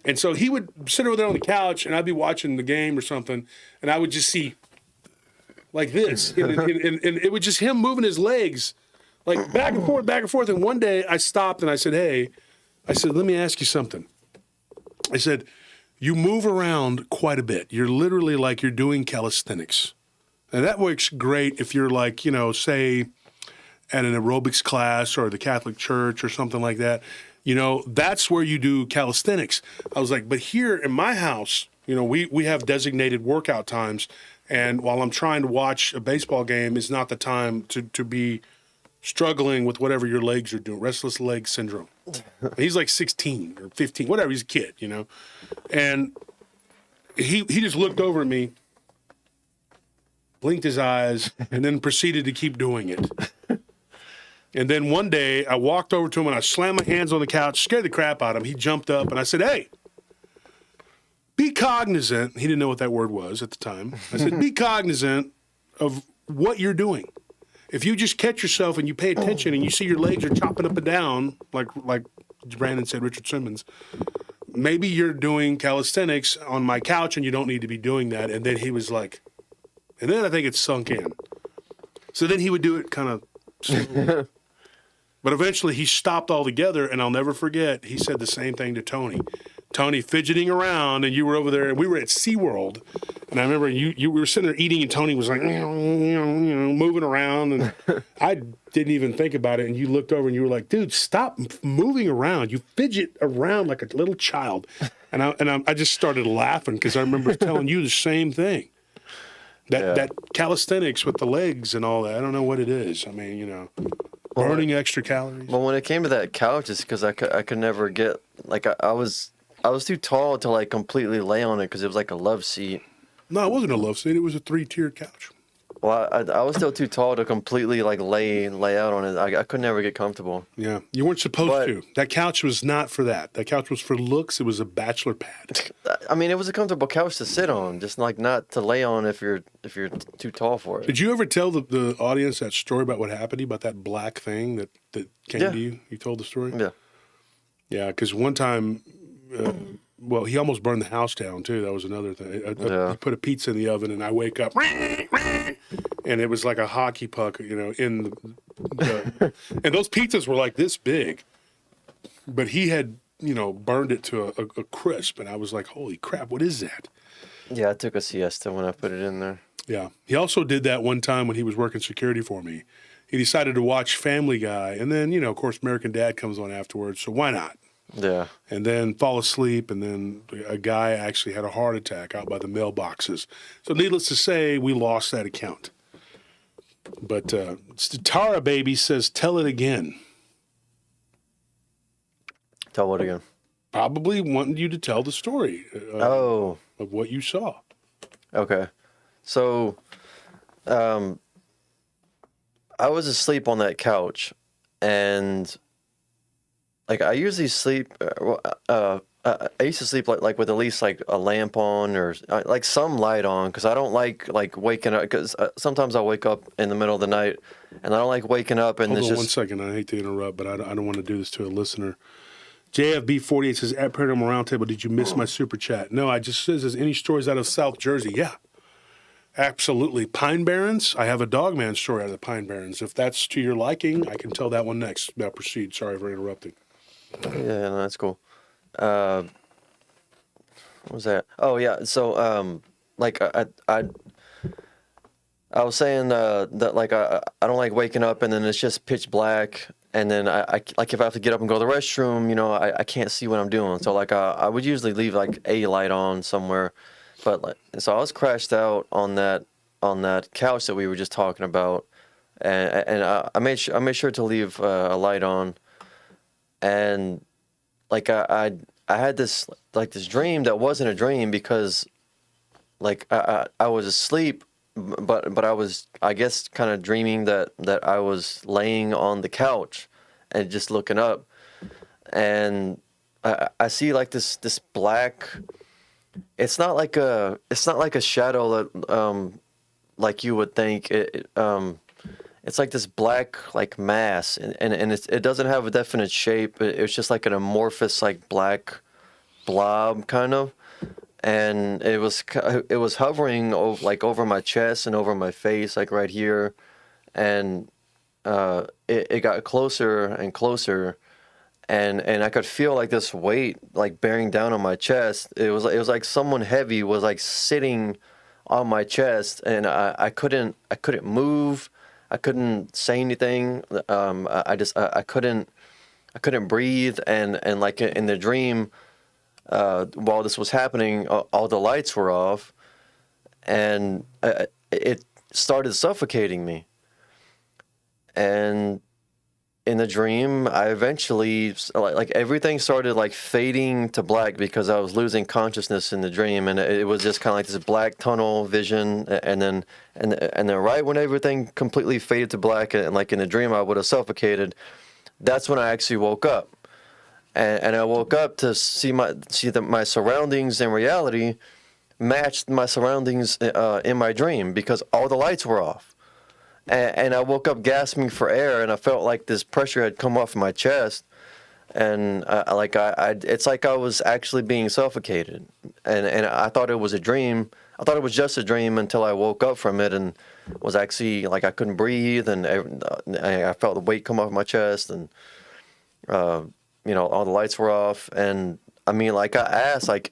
And so he would sit over there on the couch, and I'd be watching the game or something, and I would just see like this, and it was just him moving his legs, like back and forth. And one day I stopped and I said, hey, let me ask you something. I said, you move around quite a bit. You're literally like you're doing calisthenics. And that works great if you're like, you know, say at an aerobics class or the Catholic Church or something like that. You know, that's where you do calisthenics. I was like, but here in my house, you know, we have designated workout times. And while I'm trying to watch a baseball game, is not the time to be struggling with whatever your legs are doing, restless leg syndrome. He's like 16 or 15, whatever, he's a kid, you know. And he just looked over at me, blinked his eyes, and then proceeded to keep doing it. And then one day I walked over to him and I slammed my hands on the couch, scared the crap out of him. He jumped up and I said, hey, be cognizant. He didn't know what that word was at the time. I said, be cognizant of what you're doing. If you just catch yourself and you pay attention and you see your legs are chopping up and down, like Brandon said, Richard Simmons, maybe you're doing calisthenics on my couch and you don't need to be doing that. And then he was like, and then I think it sunk in. So then he would do it kind of slowly. But eventually he stopped altogether, and I'll never forget, he said the same thing to Tony. Tony fidgeting around, and you were over there, and we were at SeaWorld, and I remember you were sitting there eating, and Tony was like, moving around, and I didn't even think about it, and you looked over, and you were like, dude, stop moving around. You fidget around like a little child. And I just started laughing, because I remember telling you the same thing. That calisthenics with the legs and all that, I don't know what it is. I mean, you know, burning extra calories. Well, when it came to that couch, it's because I could never get, like, I was I was too tall to like completely lay on it because it was like a love seat. No, it wasn't a love seat. It was a 3-tier couch. Well, I was still too tall to completely like lay out on it. I could never get comfortable. Yeah, you weren't supposed But- to. That couch was not for that. That couch was for looks. It was a bachelor pad. I mean, it was a comfortable couch to sit on, just like not to lay on if you're too tall for it. Did you ever tell the audience that story about what happened to you, about that black thing that came Yeah. to you? You told the story? Yeah. Yeah, because one time, well, he almost burned the house down, too. That was another thing. Yeah. He put a pizza in the oven, and I wake up, and it was like a hockey puck, in the and those pizzas were like this big. But he had, burned it to a crisp, and I was like, holy crap, what is that? Yeah, I took a siesta when I put it in there. Yeah. He also did that one time when he was working security for me. He decided to watch Family Guy, and then, of course, American Dad comes on afterwards, so why not? Yeah. And then fall asleep, and then a guy actually had a heart attack out by the mailboxes. So needless to say, we lost that account. But Tara Baby says, tell it again. Tell what again? Probably wanting you to tell the story Oh, of what you saw. okay. So, I was asleep on that couch, and like I usually sleep. I used to sleep like with at least like a lamp on or like some light on because I don't like waking up because sometimes I wake up in the middle of the night and I don't like waking up and Hold it's on just 1 second. I hate to interrupt, but I don't want to do this to a listener. JFB48 says, at Paranormal Roundtable, did you miss my super chat? No, I just says, any stories out of South Jersey? Yeah, absolutely. Pine Barrens? I have a Dogman story out of the Pine Barrens. If that's to your liking, I can tell that one next. Now proceed. Sorry for interrupting. yeah, no, that's cool. What was that? Oh yeah, so like I was saying that like I don't like waking up and then it's just pitch black and then I like if I have to get up and go to the restroom, I can't see what I'm doing. So like I would usually leave like a light on somewhere, but like so I was crashed out on that couch that we were just talking about, and I made sure to leave a light on, and like I had this dream that wasn't a dream because like I was asleep, but I was, I guess, kind of dreaming that I was laying on the couch and just looking up, and I see like this black. It's not like a shadow that like you would think. It's like this black like mass, and it doesn't have a definite shape. It's just like an amorphous like black blob kind of, and it was hovering over my chest and over my face, like right here, and it got closer and closer, and I could feel like this weight like bearing down on my chest. It was like someone heavy was like sitting on my chest, and I couldn't move. I couldn't say anything. I couldn't breathe, and like in the dream, while this was happening, all the lights were off, and it started suffocating me. And in the dream, I eventually like everything started like fading to black because I was losing consciousness in the dream, and it was just kind of like this black tunnel vision, and then right when everything completely faded to black, and like in the dream I would have suffocated, that's when I actually woke up, and I woke up to see that my surroundings in reality matched my surroundings in my dream because all the lights were off. And I woke up gasping for air, and I felt like this pressure had come off my chest, and it's like I was actually being suffocated, and I thought it was a dream. I thought it was just a dream until I woke up from it and was actually like I couldn't breathe, and I felt the weight come off my chest, and all the lights were off, and I mean like I asked like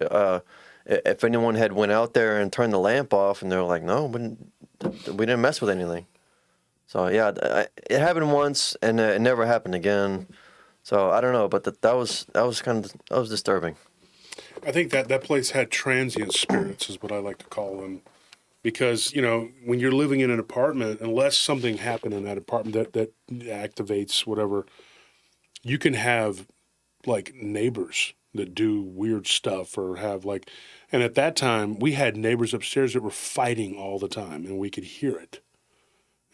if anyone had went out there and turned the lamp off, and they were like, no, we didn't mess with anything. So yeah, it happened once, and it never happened again. So I don't know, but that was disturbing. I think that place had transient spirits, is what I like to call them, because when you're living in an apartment, unless something happened in that apartment that activates whatever, you can have like neighbors that do weird stuff or have like, and at that time we had neighbors upstairs that were fighting all the time and we could hear it.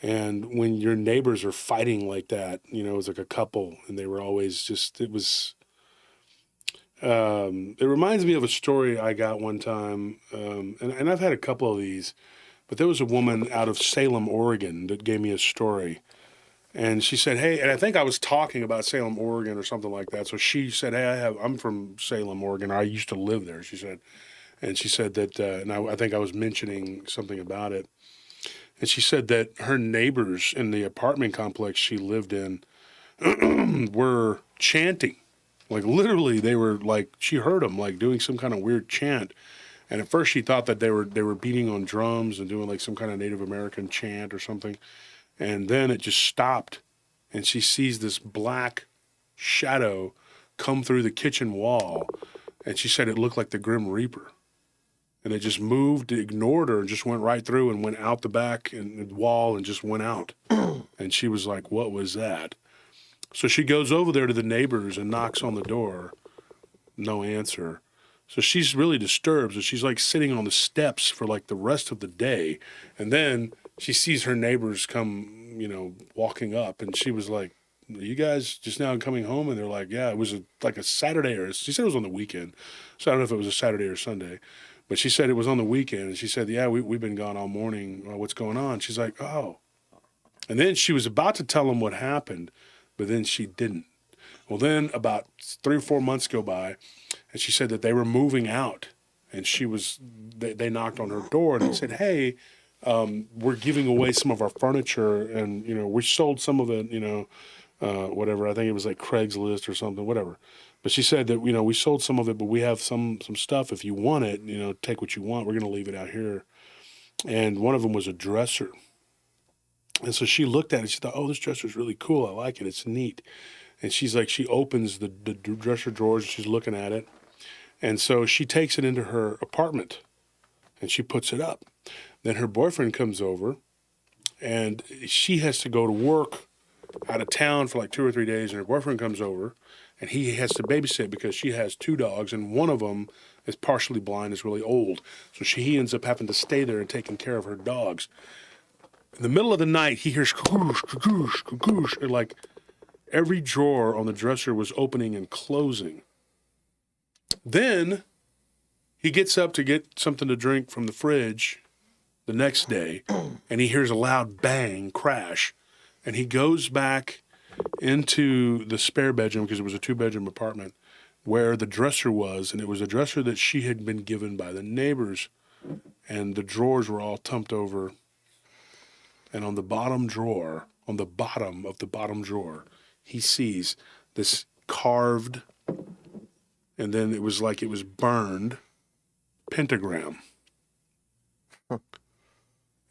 And when your neighbors are fighting like that, you know, it was like a couple and they were always just, it was, it reminds me of a story I got one time. And I've had a couple of these, but there was a woman out of Salem, Oregon that gave me a story. And she said, hey, and I think I was talking about Salem, Oregon or something like that. So she said, hey, I'm from Salem, Oregon. I used to live there, she said. And she said that, and I think I was mentioning something about it. And she said that her neighbors in the apartment complex she lived in were chanting. Like literally they were like, she heard them like doing some kind of weird chant. And at first she thought that they were beating on drums and doing like some kind of Native American chant or something. And then it just stopped, and she sees this black shadow come through the kitchen wall, and she said it looked like the Grim Reaper. And it just moved, it ignored her, and just went right through and went out the back and the wall and just went out. And she was like, what was that? So she goes over there to the neighbors and knocks on the door. No answer. So she's really disturbed. So she's like sitting on the steps for like the rest of the day. And then she sees her neighbors come, you know, walking up. And she was like, are you guys just now coming home? And they're like, yeah, it was like a Saturday, or she said it was on the weekend. So I don't know if it was a Saturday or Sunday. But she said it was on the weekend. And she said, yeah, we've been gone all morning. What's going on? She's like, oh. And then she was about to tell them what happened, but then she didn't. Well, then about 3 or 4 months go by, and she said that they were moving out, and they knocked on her door and they said, hey, we're giving away some of our furniture, and, you know, we sold some of it, you know, whatever. I think it was like Craigslist or something, whatever. But she said that, you know, we sold some of it, but we have some stuff. If you want it, you know, take what you want. We're going to leave it out here. And one of them was a dresser. And so she looked at it. She thought, oh, this dresser's really cool. I like it. It's neat. And she's like, she opens the dresser drawers. She's looking at it. And so she takes it into her apartment and she puts it up. Then her boyfriend comes over and she has to go to work out of town for like 2 or 3 days. And her boyfriend comes over and he has to babysit because she has 2 dogs and one of them is partially blind, is really old. So he ends up having to stay there and taking care of her dogs. In the middle of the night, he hears koosh, koosh, koosh, and like every drawer on the dresser was opening and closing. Then he gets up to get something to drink from the fridge the next day, and he hears a loud bang, crash, and he goes back into the spare bedroom, because it was a 2-bedroom apartment, where the dresser was, and it was a dresser that she had been given by the neighbors, and the drawers were all tumped over, and on the bottom drawer, on the bottom of the bottom drawer, he sees this carved, and then it was like it was burned, pentagram.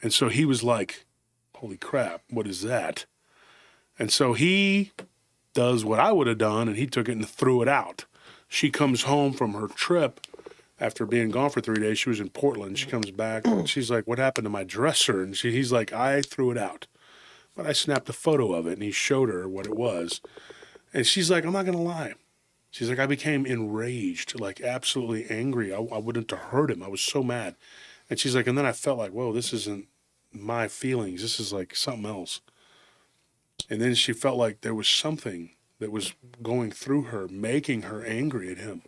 And so he was like, holy crap, what is that? And so he does what I would have done, and he took it and threw it out. She comes home from her trip after being gone for 3 days. She was in Portland. She comes back, and she's like, what happened to my dresser? And he's like, I threw it out. But I snapped a photo of it, and he showed her what it was. And she's like, I'm not going to lie. She's like, I became enraged, like absolutely angry. I wouldn't have hurt him. I was so mad. And she's like, and then I felt like, whoa, this isn't my feelings. This is like something else. And then she felt like there was something that was going through her, making her angry at him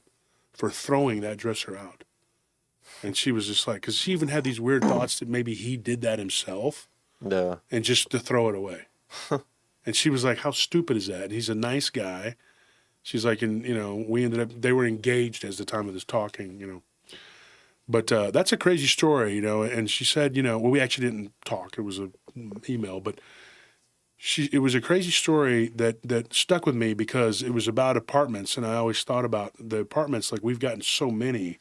for throwing that dresser out. And she was just like, because she even had these weird thoughts that maybe he did that himself. Yeah. And just to throw it away. And she was like, how stupid is that? And he's a nice guy. She's like, and, you know, they were engaged as the time of this talking, you know. But that's a crazy story, you know. And she said, you know, well, we actually didn't talk. It was an email. But it was a crazy story that stuck with me because it was about apartments. And I always thought about the apartments, like we've gotten so many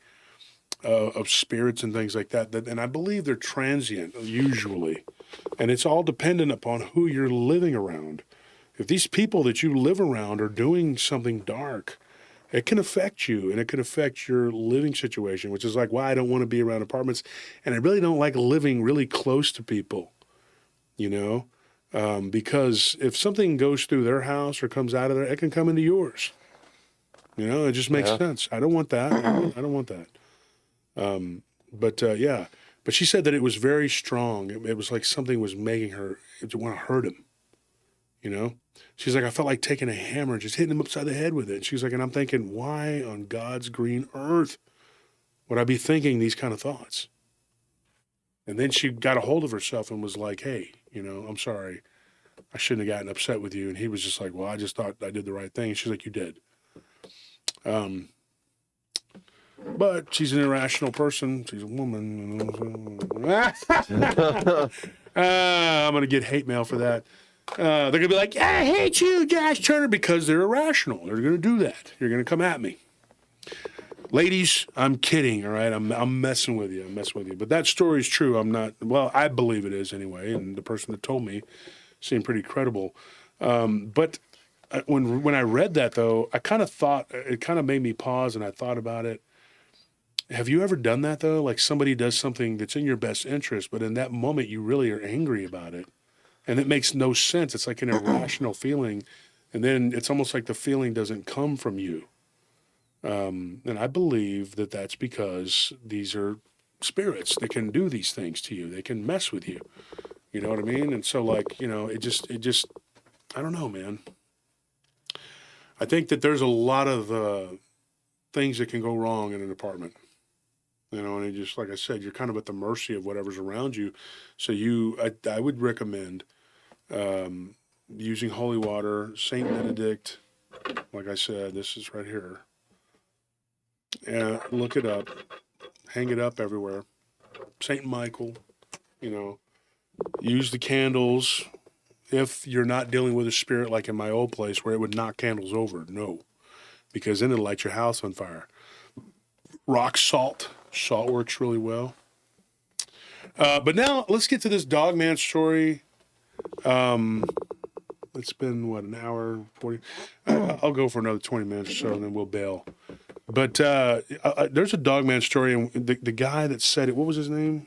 of spirits and things like that. And I believe they're transient, usually. And it's all dependent upon who you're living around. If these people that you live around are doing something dark, it can affect you, and it can affect your living situation, which is like why I don't want to be around apartments. And I really don't like living really close to people, you know, because if something goes through their house or comes out of there, it can come into yours. You know, it just makes sense. I don't want that. I don't want that. Yeah. But she said that it was very strong. It was like something was making her want to hurt him. You know? She's like, I felt like taking a hammer and just hitting him upside the head with it. She's like, and I'm thinking, why on God's green earth would I be thinking these kind of thoughts? And then she got a hold of herself and was like, hey, you know, I'm sorry. I shouldn't have gotten upset with you. And he was just like, well, I just thought I did the right thing. She's like, you did. But she's an irrational person. She's a woman. I'm going to get hate mail for that. They're going to be like, I hate you, Josh Turner, because they're irrational. They're going to do that. You're going to come at me. Ladies, I'm kidding, all right? I'm messing with you. I'm messing with you. But that story is true. I'm not, well, I believe it is anyway. And the person that told me seemed pretty credible. But when I read that, though, I kind of thought, it kind of made me pause and I thought about it. Have you ever done that, though? Like somebody does something that's in your best interest, but in that moment you really are angry about it. And it makes no sense. It's like an irrational feeling. And then it's almost like the feeling doesn't come from you. And I believe that that's because these are spirits that can do these things to you. They can mess with you. You know what I mean? And so, like, you know, it just, I don't know, man. I think that there's a lot of things that can go wrong in an apartment. You know, and it just, like I said, you're kind of at the mercy of whatever's around you. So I would recommend using holy water, Saint Benedict. Like I said, this is right here. And look it up, hang it up everywhere. Saint Michael, you know, use the candles. If you're not dealing with a spirit like in my old place where it would knock candles over, no, because then it'll light your house on fire. Rock salt. Salt works really well. But now let's get to this Dogman story. It's been, what, an hour, 40? I'll go for another 20 minutes or so, and then we'll bail. But there's a Dogman story, and the guy that said it, what was his name?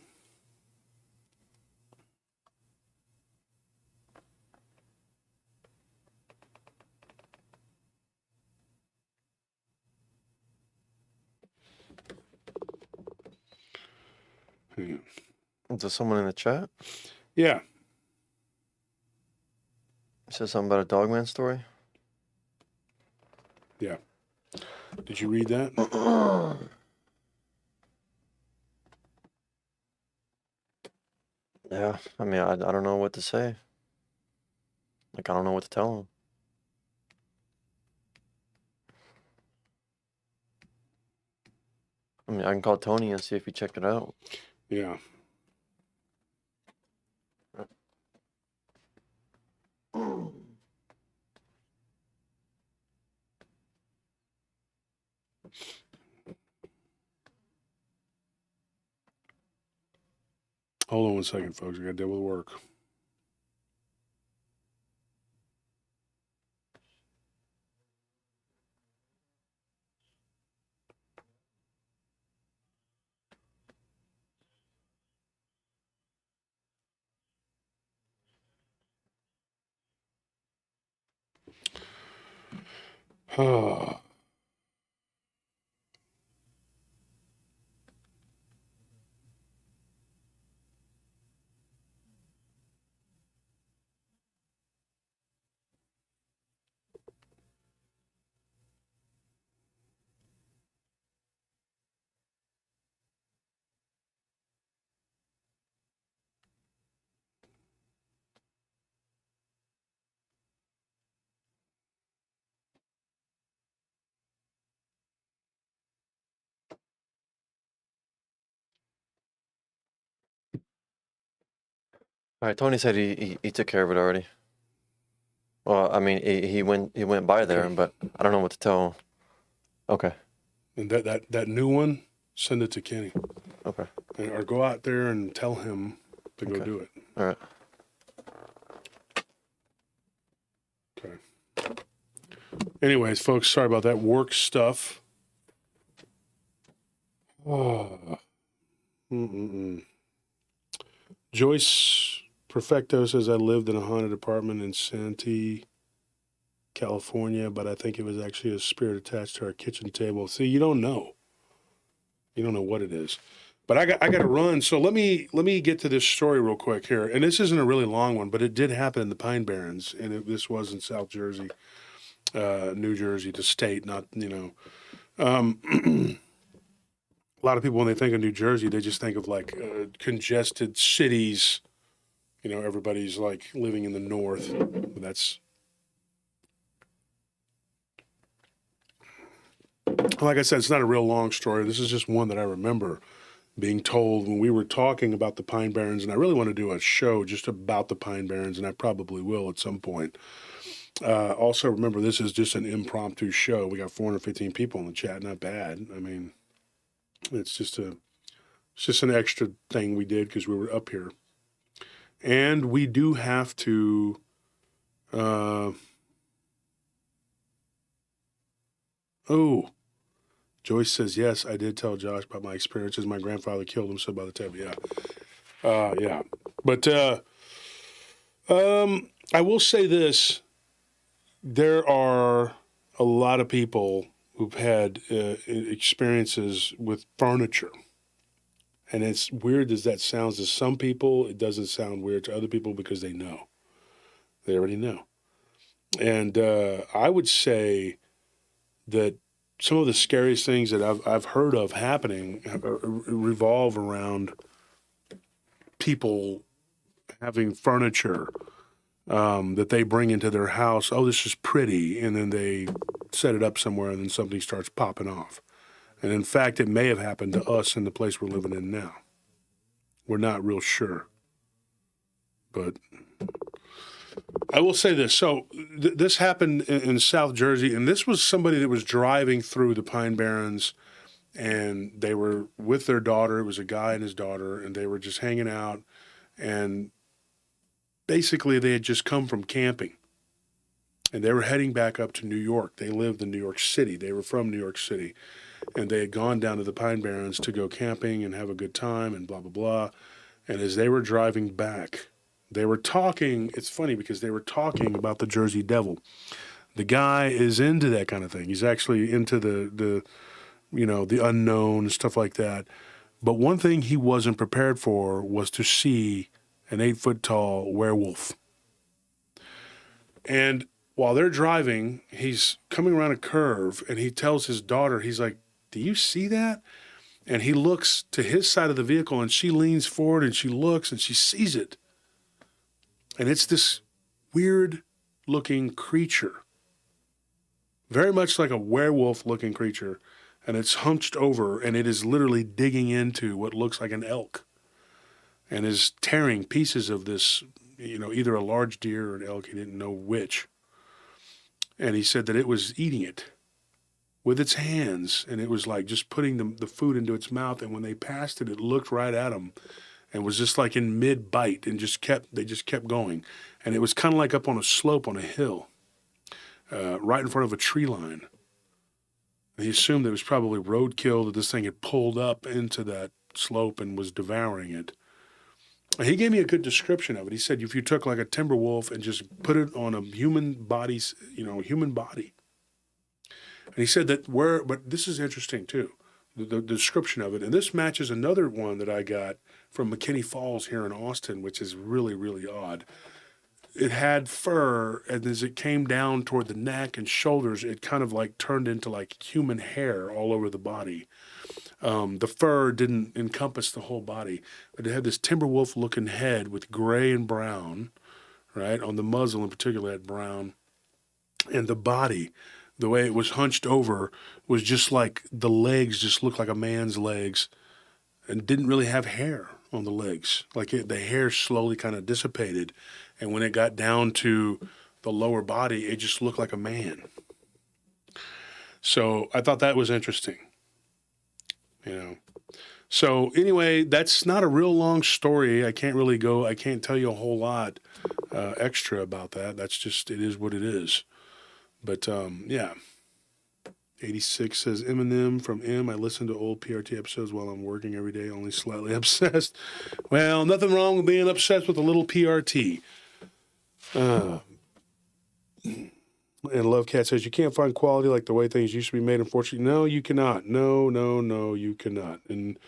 Is there someone in the chat? Yeah. Said something about a Dogman story? Yeah. Did you read that? Yeah. I mean, I don't know what to say. Like, I don't know what to tell him. I mean, I can call Tony and see if he checked it out. Yeah. Hold on 1 second, folks. I got to deal with work. All right, Tony said he took care of it already. Well, I mean, he went by there, but I don't know what to tell him. Okay. And that new one, send it to Kenny. Okay. Or go out there and tell him to go do it. All right. Okay. Anyways, folks, sorry about that work stuff. Oh. Joyce Perfecto says, I lived in a haunted apartment in Santee California, but I think it was actually a spirit attached to our kitchen table. See, you don't know. You don't know what it is. But I got to run. So let me get to this story real quick here. And this isn't a really long one, but it did happen in the Pine Barrens, and this was in South Jersey, New Jersey, the state. Not a lot of people when they think of New Jersey, they just think of like congested cities. Everybody's like living in the north. But that's like I said, it's not a real long story. This is just one that I remember being told when we were talking about the Pine Barrens, and I really want to do a show just about the Pine Barrens, and I probably will at some point. Also, remember, this is just an impromptu show. We got 415 people in the chat. Not bad. I mean, it's just an extra thing we did because we were up here. And we do have to... Joyce says, yes, I did tell Josh about my experiences. My grandfather killed himself by the table. Yeah. Yeah. But I will say this. There are a lot of people who've had experiences with furniture. And it's weird as that sounds to some people, it doesn't sound weird to other people because they know. They already know. And I would say that some of the scariest things that I've heard of happening revolve around people having furniture that they bring into their house. Oh, this is pretty. And then they set it up somewhere and then something starts popping off. And in fact, it may have happened to us in the place we're living in now. We're not real sure. But I will say this. So this happened in South Jersey, and this was somebody that was driving through the Pine Barrens, and they were with their daughter. It was a guy and his daughter, and they were just hanging out, and basically they had just come from camping, and they were heading back up to New York. They lived in New York City. They were from New York City, and they had gone down to the Pine Barrens to go camping and have a good time and blah, blah, blah. And as they were driving back, they were talking. It's funny because they were talking about the Jersey Devil. The guy is into that kind of thing. He's actually into the unknown and stuff like that. But one thing he wasn't prepared for was to see an 8-foot-tall werewolf. And while they're driving, he's coming around a curve, and he tells his daughter, he's like, "Do you see that?" And he looks to his side of the vehicle, and she leans forward, and she looks, and she sees it. And it's this weird-looking creature, very much like a werewolf-looking creature, and it's hunched over, and it is literally digging into what looks like an elk and is tearing pieces of this, either a large deer or an elk. He didn't know which. And he said that it was eating it with its hands, and it was like just putting the food into its mouth, and when they passed it, it looked right at them. And was just like in mid-bite and they just kept going. And it was kind of like up on a slope on a hill, right in front of a tree line. And he assumed it was probably roadkill, that this thing had pulled up into that slope and was devouring it. And he gave me a good description of it. He said if you took like a timber wolf and just put it on a human body, human body. And he said but this is interesting too, the description of it. And this matches another one that I got from McKinney Falls here in Austin, which is really, really odd. It had fur, and as it came down toward the neck and shoulders, it kind of like turned into like human hair all over the body. The fur didn't encompass the whole body, but it had this timber wolf looking head with gray and brown, right? On the muzzle in particular, it had brown. And the body, the way it was hunched over, was just like the legs just looked like a man's legs and didn't really have hair on the legs. Like the hair slowly kind of dissipated. And when it got down to the lower body, it just looked like a man. So I thought that was interesting. So anyway, that's not a real long story. I can't tell you a whole lot extra about that. That's just, it is what it is. But yeah. 86 says, Eminem from M. I listen to old PRT episodes while I'm working every day, only slightly obsessed. Well, nothing wrong with being obsessed with a little PRT. And Love Cat says, you can't find quality like the way things used to be made, unfortunately. No, you cannot. No, you cannot. And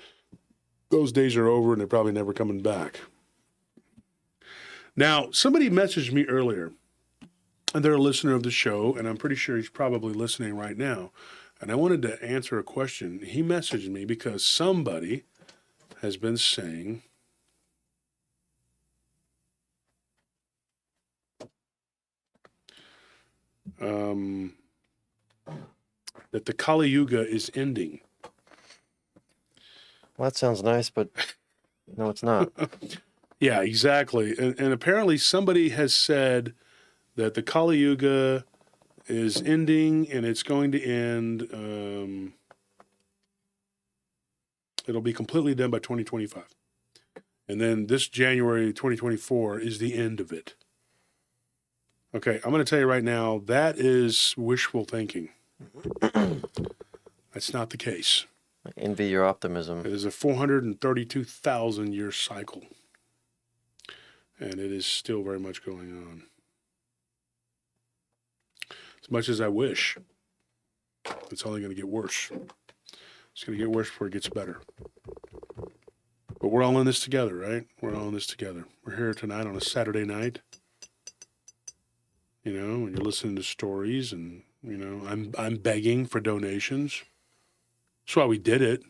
those days are over, and they're probably never coming back. Now, somebody messaged me earlier, and they're a listener of the show, and I'm pretty sure he's probably listening right now. And I wanted to answer a question. He messaged me because somebody has been saying that the Kali Yuga is ending. Well, that sounds nice, but no, it's not. Yeah, exactly. And apparently somebody has said that the Kali Yuga is ending, and it's going to end. It'll be completely done by 2025. And then this January 2024 is the end of it. Okay, I'm going to tell you right now, that is wishful thinking. That's not the case. I envy your optimism. It is a 432,000 year cycle. And it is still very much going on. As much as I wish, it's only going to get worse. It's going to get worse before it gets better. But we're all in this together, right? We're all in this together. We're here tonight on a Saturday night. You know, and you're listening to stories, and, you know, I'm begging for donations. That's why we did it.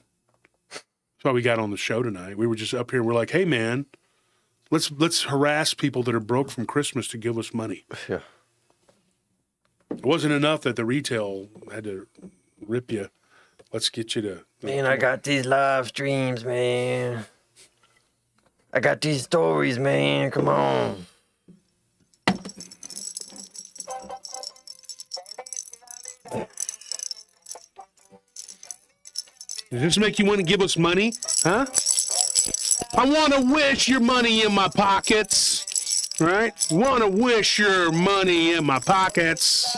That's why we got on the show tonight. We were just up here, and we're like, hey, man, let's harass people that are broke from Christmas to give us money. Yeah. It wasn't enough that the retail had to rip you. Let's get you to... Man, I got these live streams, man. I got these stories, man. Come on. Does this make you want to give us money? Huh? I want to wish your money in my pockets. Right? Want to wish your money in my pockets.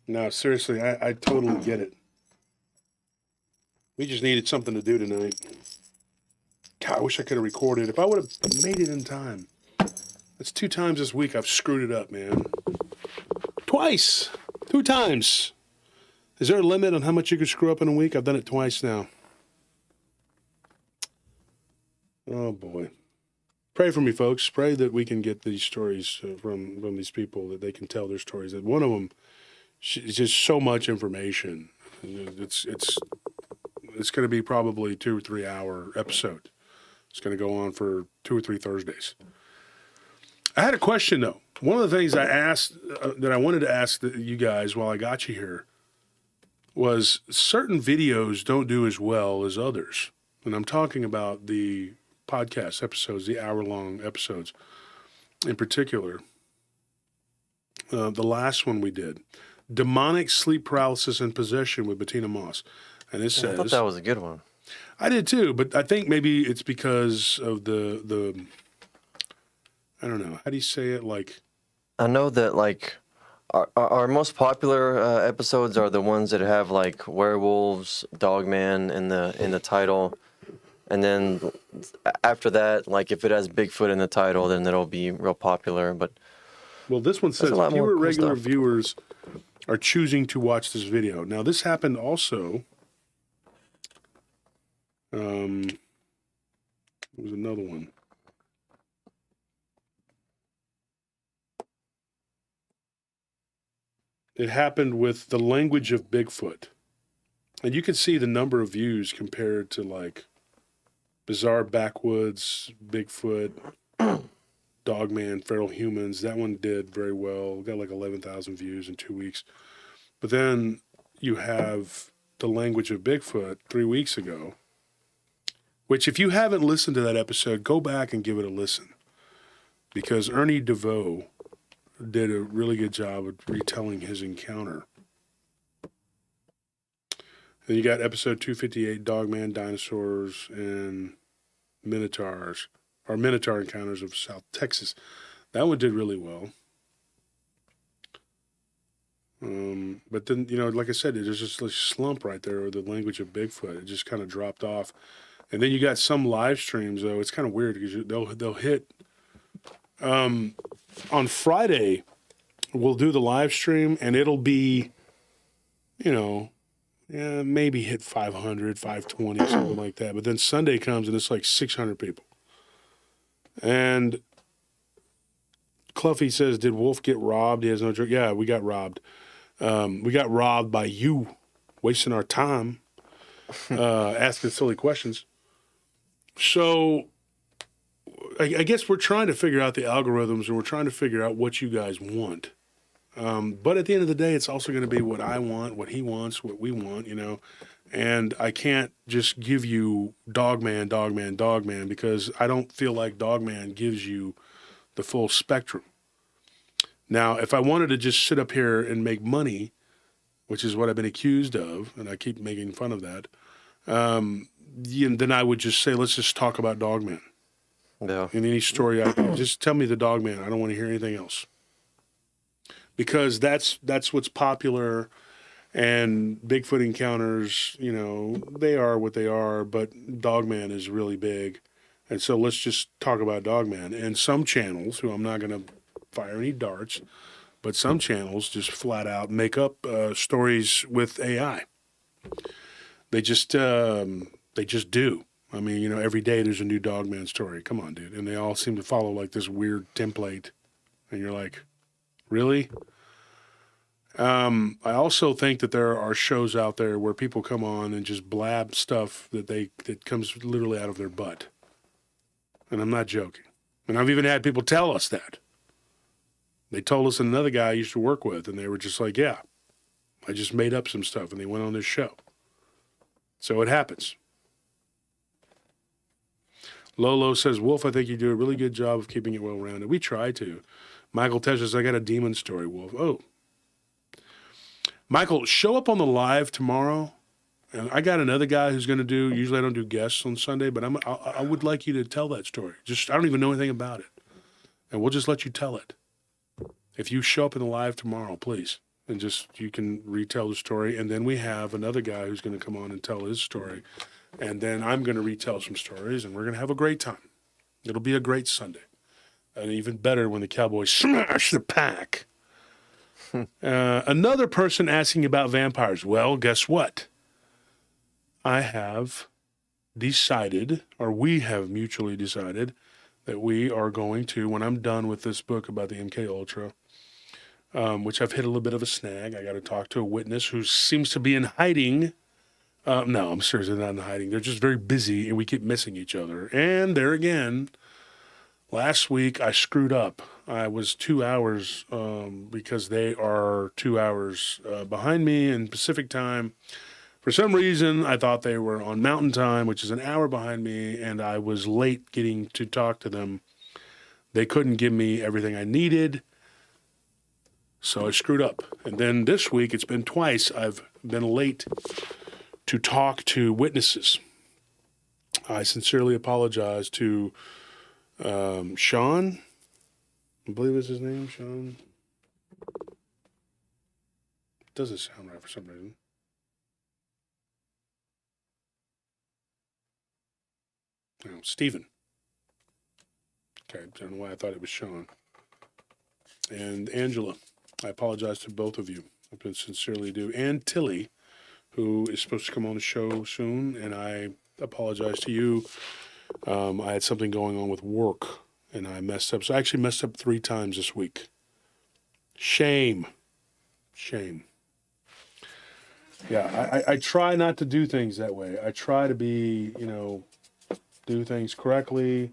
No, seriously, I totally get it. We just needed something to do tonight. God, I wish I could have recorded. If I would have made it in time. That's 2 times this week I've screwed it up, man. Twice. 2 times. Is there a limit on how much you can screw up in a week? I've done it twice now. Oh, boy. Pray for me, folks. Pray that we can get these stories from these people, that they can tell their stories. That one of them is just so much information. It's going to be probably 2 or 3 hour episode. It's going to go on for 2 or 3 Thursdays. I had a question, though. One of the things I asked, that I wanted to ask you guys while I got you here, was certain videos don't do as well as others. And I'm talking about the podcast episodes, the hour-long episodes in particular. The last one we did, Demonic Sleep Paralysis and Possession with Bettina Moss. And it says... I thought that was a good one. I did too, but I think maybe it's because of the I don't know, how do you say it? Like, I know that, like, our most popular episodes are the ones that have, like, Werewolves, Dogman in the title. And then after that, like, if it has Bigfoot in the title, then it'll be real popular. But well, this one says fewer fewer cool regular stuff. viewers are choosing to watch this video. Now, this happened also. There was another one. It happened with the language of Bigfoot. And you can see the number of views compared to, like, Bizarre Backwoods, Bigfoot, Dogman, Feral Humans. That one did very well. Got like 11,000 views in 2 weeks. But then you have the language of Bigfoot 3 weeks ago, which if you haven't listened to that episode, go back and give it a listen. Because Ernie DeVoe did a really good job of retelling his encounter. Then you got episode 258, Dogman, Dinosaurs, and Minotaurs, or Minotaur Encounters of South Texas. That one did really well. But then, you know, like I said, there's just a slump right there with the language of Bigfoot. It just kind of dropped off. And then you got some live streams, though. It's kind of weird because they'll hit On Friday, we'll do the live stream, and it'll be, maybe hit 500, 520, something like that. But then Sunday comes, and it's like 600 people. And Cluffy says, did Wolf get robbed? He has no joke. Yeah, we got robbed. We got robbed by you, wasting our time, asking silly questions. So I guess we're trying to figure out the algorithms, and we're trying to figure out what you guys want. But at the end of the day, it's also going to be what I want, what he wants, what we want, And I can't just give you Dogman, because I don't feel like Dogman gives you the full spectrum. Now, if I wanted to just sit up here and make money, which is what I've been accused of, and I keep making fun of that, then I would just say, let's just talk about Dogman. Yeah. In any story I do, just tell me the Dogman. I don't want to hear anything else. Because that's what's popular, and Bigfoot encounters, they are what they are, but Dogman is really big. And so let's just talk about Dogman. And some channels, who I'm not going to fire any darts, but some channels just flat out make up stories with AI. They just do. I mean, every day there's a new Dogman story. Come on, dude. And they all seem to follow like this weird template. And you're like, really? I also think that there are shows out there where people come on and just blab stuff that comes literally out of their butt. And I'm not joking. And I've even had people tell us that. They told us another guy I used to work with, and they were just like, yeah, I just made up some stuff, and they went on this show. So it happens. Lolo says, Wolf, I think you do a really good job of keeping it well-rounded. We try to. Michael Tesh says, I got a demon story, Wolf. Oh. Michael, show up on the live tomorrow. And I got another guy who's going to do, usually I don't do guests on Sunday, but I would like you to tell that story. I don't even know anything about it. And we'll just let you tell it. If you show up in the live tomorrow, please. And you can retell the story. And then we have another guy who's going to come on and tell his story. And then I'm going to retell some stories, and we're going to have a great time. It'll be a great Sunday. And even better when the Cowboys smash the pack. Another person asking about vampires. Well, guess what? I have decided, or we have mutually decided, that we are going to, when I'm done with this book about the MK Ultra, which I've hit a little bit of a snag. I got to talk to a witness who seems to be in hiding. No, I'm serious, they're not in hiding. They're just very busy, and we keep missing each other. And there again, last week I screwed up. I was 2 hours because they are 2 hours behind me in Pacific time. For some reason, I thought they were on Mountain Time, which is an hour behind me, and I was late getting to talk to them. They couldn't give me everything I needed, so I screwed up. And then this week, it's been twice I've been late to talk to witnesses. I sincerely apologize to Sean. I believe is his name, Sean. Doesn't sound right for some reason. No, Stephen. Okay, I don't know why I thought it was Sean. And Angela. I apologize to both of you. I sincerely do. And Tilly, who is supposed to come on the show soon, and I apologize to you. I had something going on with work, and I messed up. So I actually messed up 3 times this week. Shame. Yeah, I try not to do things that way. I try to be, do things correctly,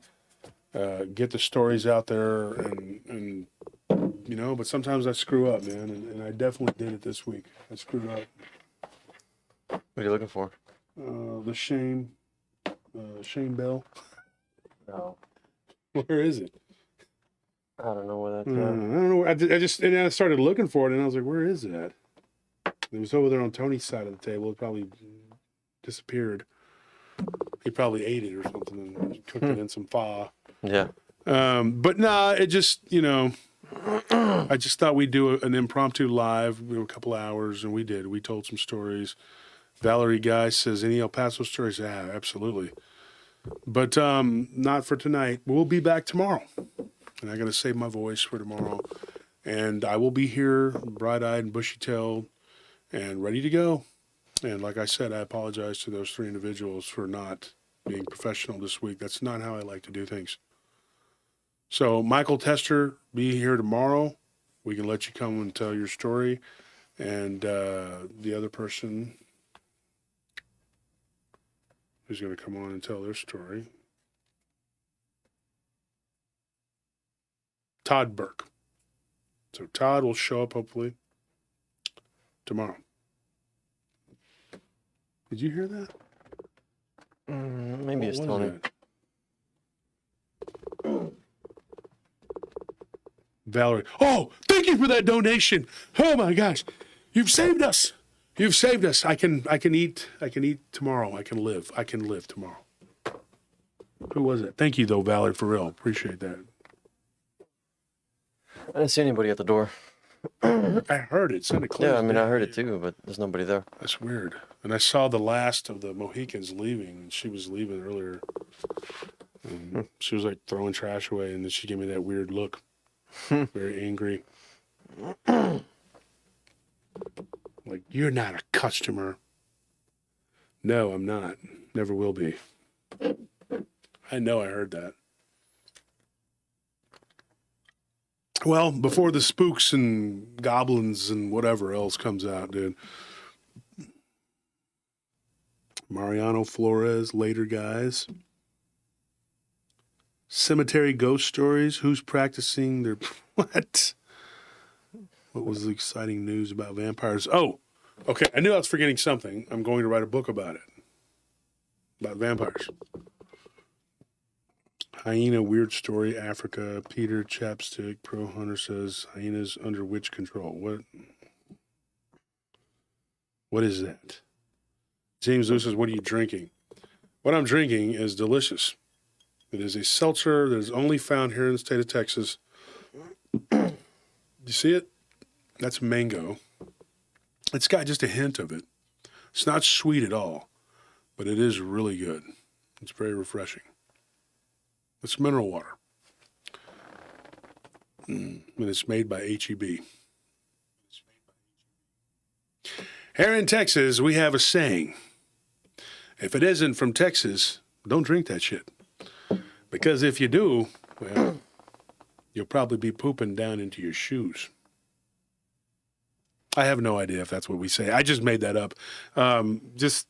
get the stories out there, and but sometimes I screw up, man, and I definitely did it this week. I screwed up. What are you looking for? The Shane Bell. No. Where is it? I don't know where that's I don't know. I started looking for it, and I was like, where is that? It was over there on Tony's side of the table. It probably disappeared. He probably ate it or something and cooked it in some pho. Yeah. But nah, it just, I just thought we'd do an impromptu live. We were a couple hours, and we did. We told some stories. Valerie Guy says, any El Paso stories? Yeah, absolutely. But not for tonight. We'll be back tomorrow. and I got to save my voice for tomorrow. And I will be here, bright-eyed and bushy-tailed, and ready to go. And like I said, I apologize to those 3 individuals for not being professional this week. That's not how I like to do things. So, Michael Tester, be here tomorrow. We can let you come and tell your story. And the other person who's going to come on and tell their story, Todd Burke. So Todd will show up hopefully tomorrow. Did you hear that? Maybe it's What Tony. was that? Valerie. Oh, thank you for that donation. Oh my gosh. You've saved us. You've saved us. I can eat tomorrow. I can live tomorrow. Who was it? Thank you though, Valerie, for real. Appreciate that. I didn't see anybody at the door. I heard it. Sounded close. Yeah, I mean, I heard it too, but there's nobody there. That's weird. And I saw the last of the Mohicans leaving, and she was leaving earlier. And she was like throwing trash away, and then she gave me that weird look. Very angry. Like, you're not a customer. No, I'm not. Never will be. I know I heard that. Well, before the spooks and goblins and whatever else comes out, dude. Mariano Flores, later guys. Cemetery ghost stories. Who's practicing their... What? What was the exciting news about vampires? Oh, okay. I knew I was forgetting something. I'm going to write a book about it. About vampires. Hyena weird story, Africa. Peter Chapstick, Pro Hunter says, hyenas under witch control. What is that? James Lewis says, what are you drinking? What I'm drinking is delicious. It is a seltzer that is only found here in the state of Texas. You see it? That's mango. It's got just a hint of it. It's not sweet at all, but it is really good. It's very refreshing. It's mineral water. And it's made by H-E-B. Here in Texas, we have a saying. If it isn't from Texas, don't drink that shit. Because if you do, well, you'll probably be pooping down into your shoes. I have no idea if that's what we say. I just made that up. Just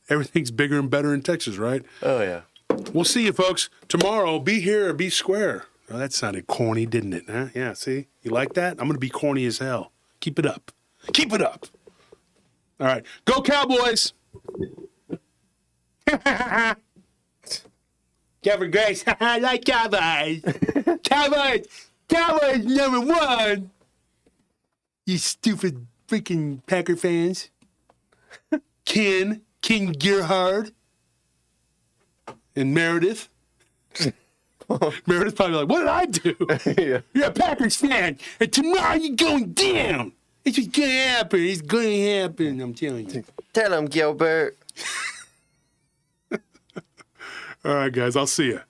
everything's bigger and better in Texas, right? Oh, yeah. We'll see you, folks. Tomorrow, be here or be square. Oh, that sounded corny, didn't it? Huh? Yeah, see? You like that? I'm going to be corny as hell. Keep it up. Keep it up. All right. Go Cowboys! Kevin Grace, I like Cowboys. Cowboys! Cowboys #1! You stupid freaking Packer fans. Ken Gerhard. And Meredith. Meredith's probably like, what did I do? Yeah. You're a Packers fan, and tomorrow you're going down. It's just going to happen. It's going to happen, I'm telling you. Tell him, Gilbert. All right, guys, I'll see you.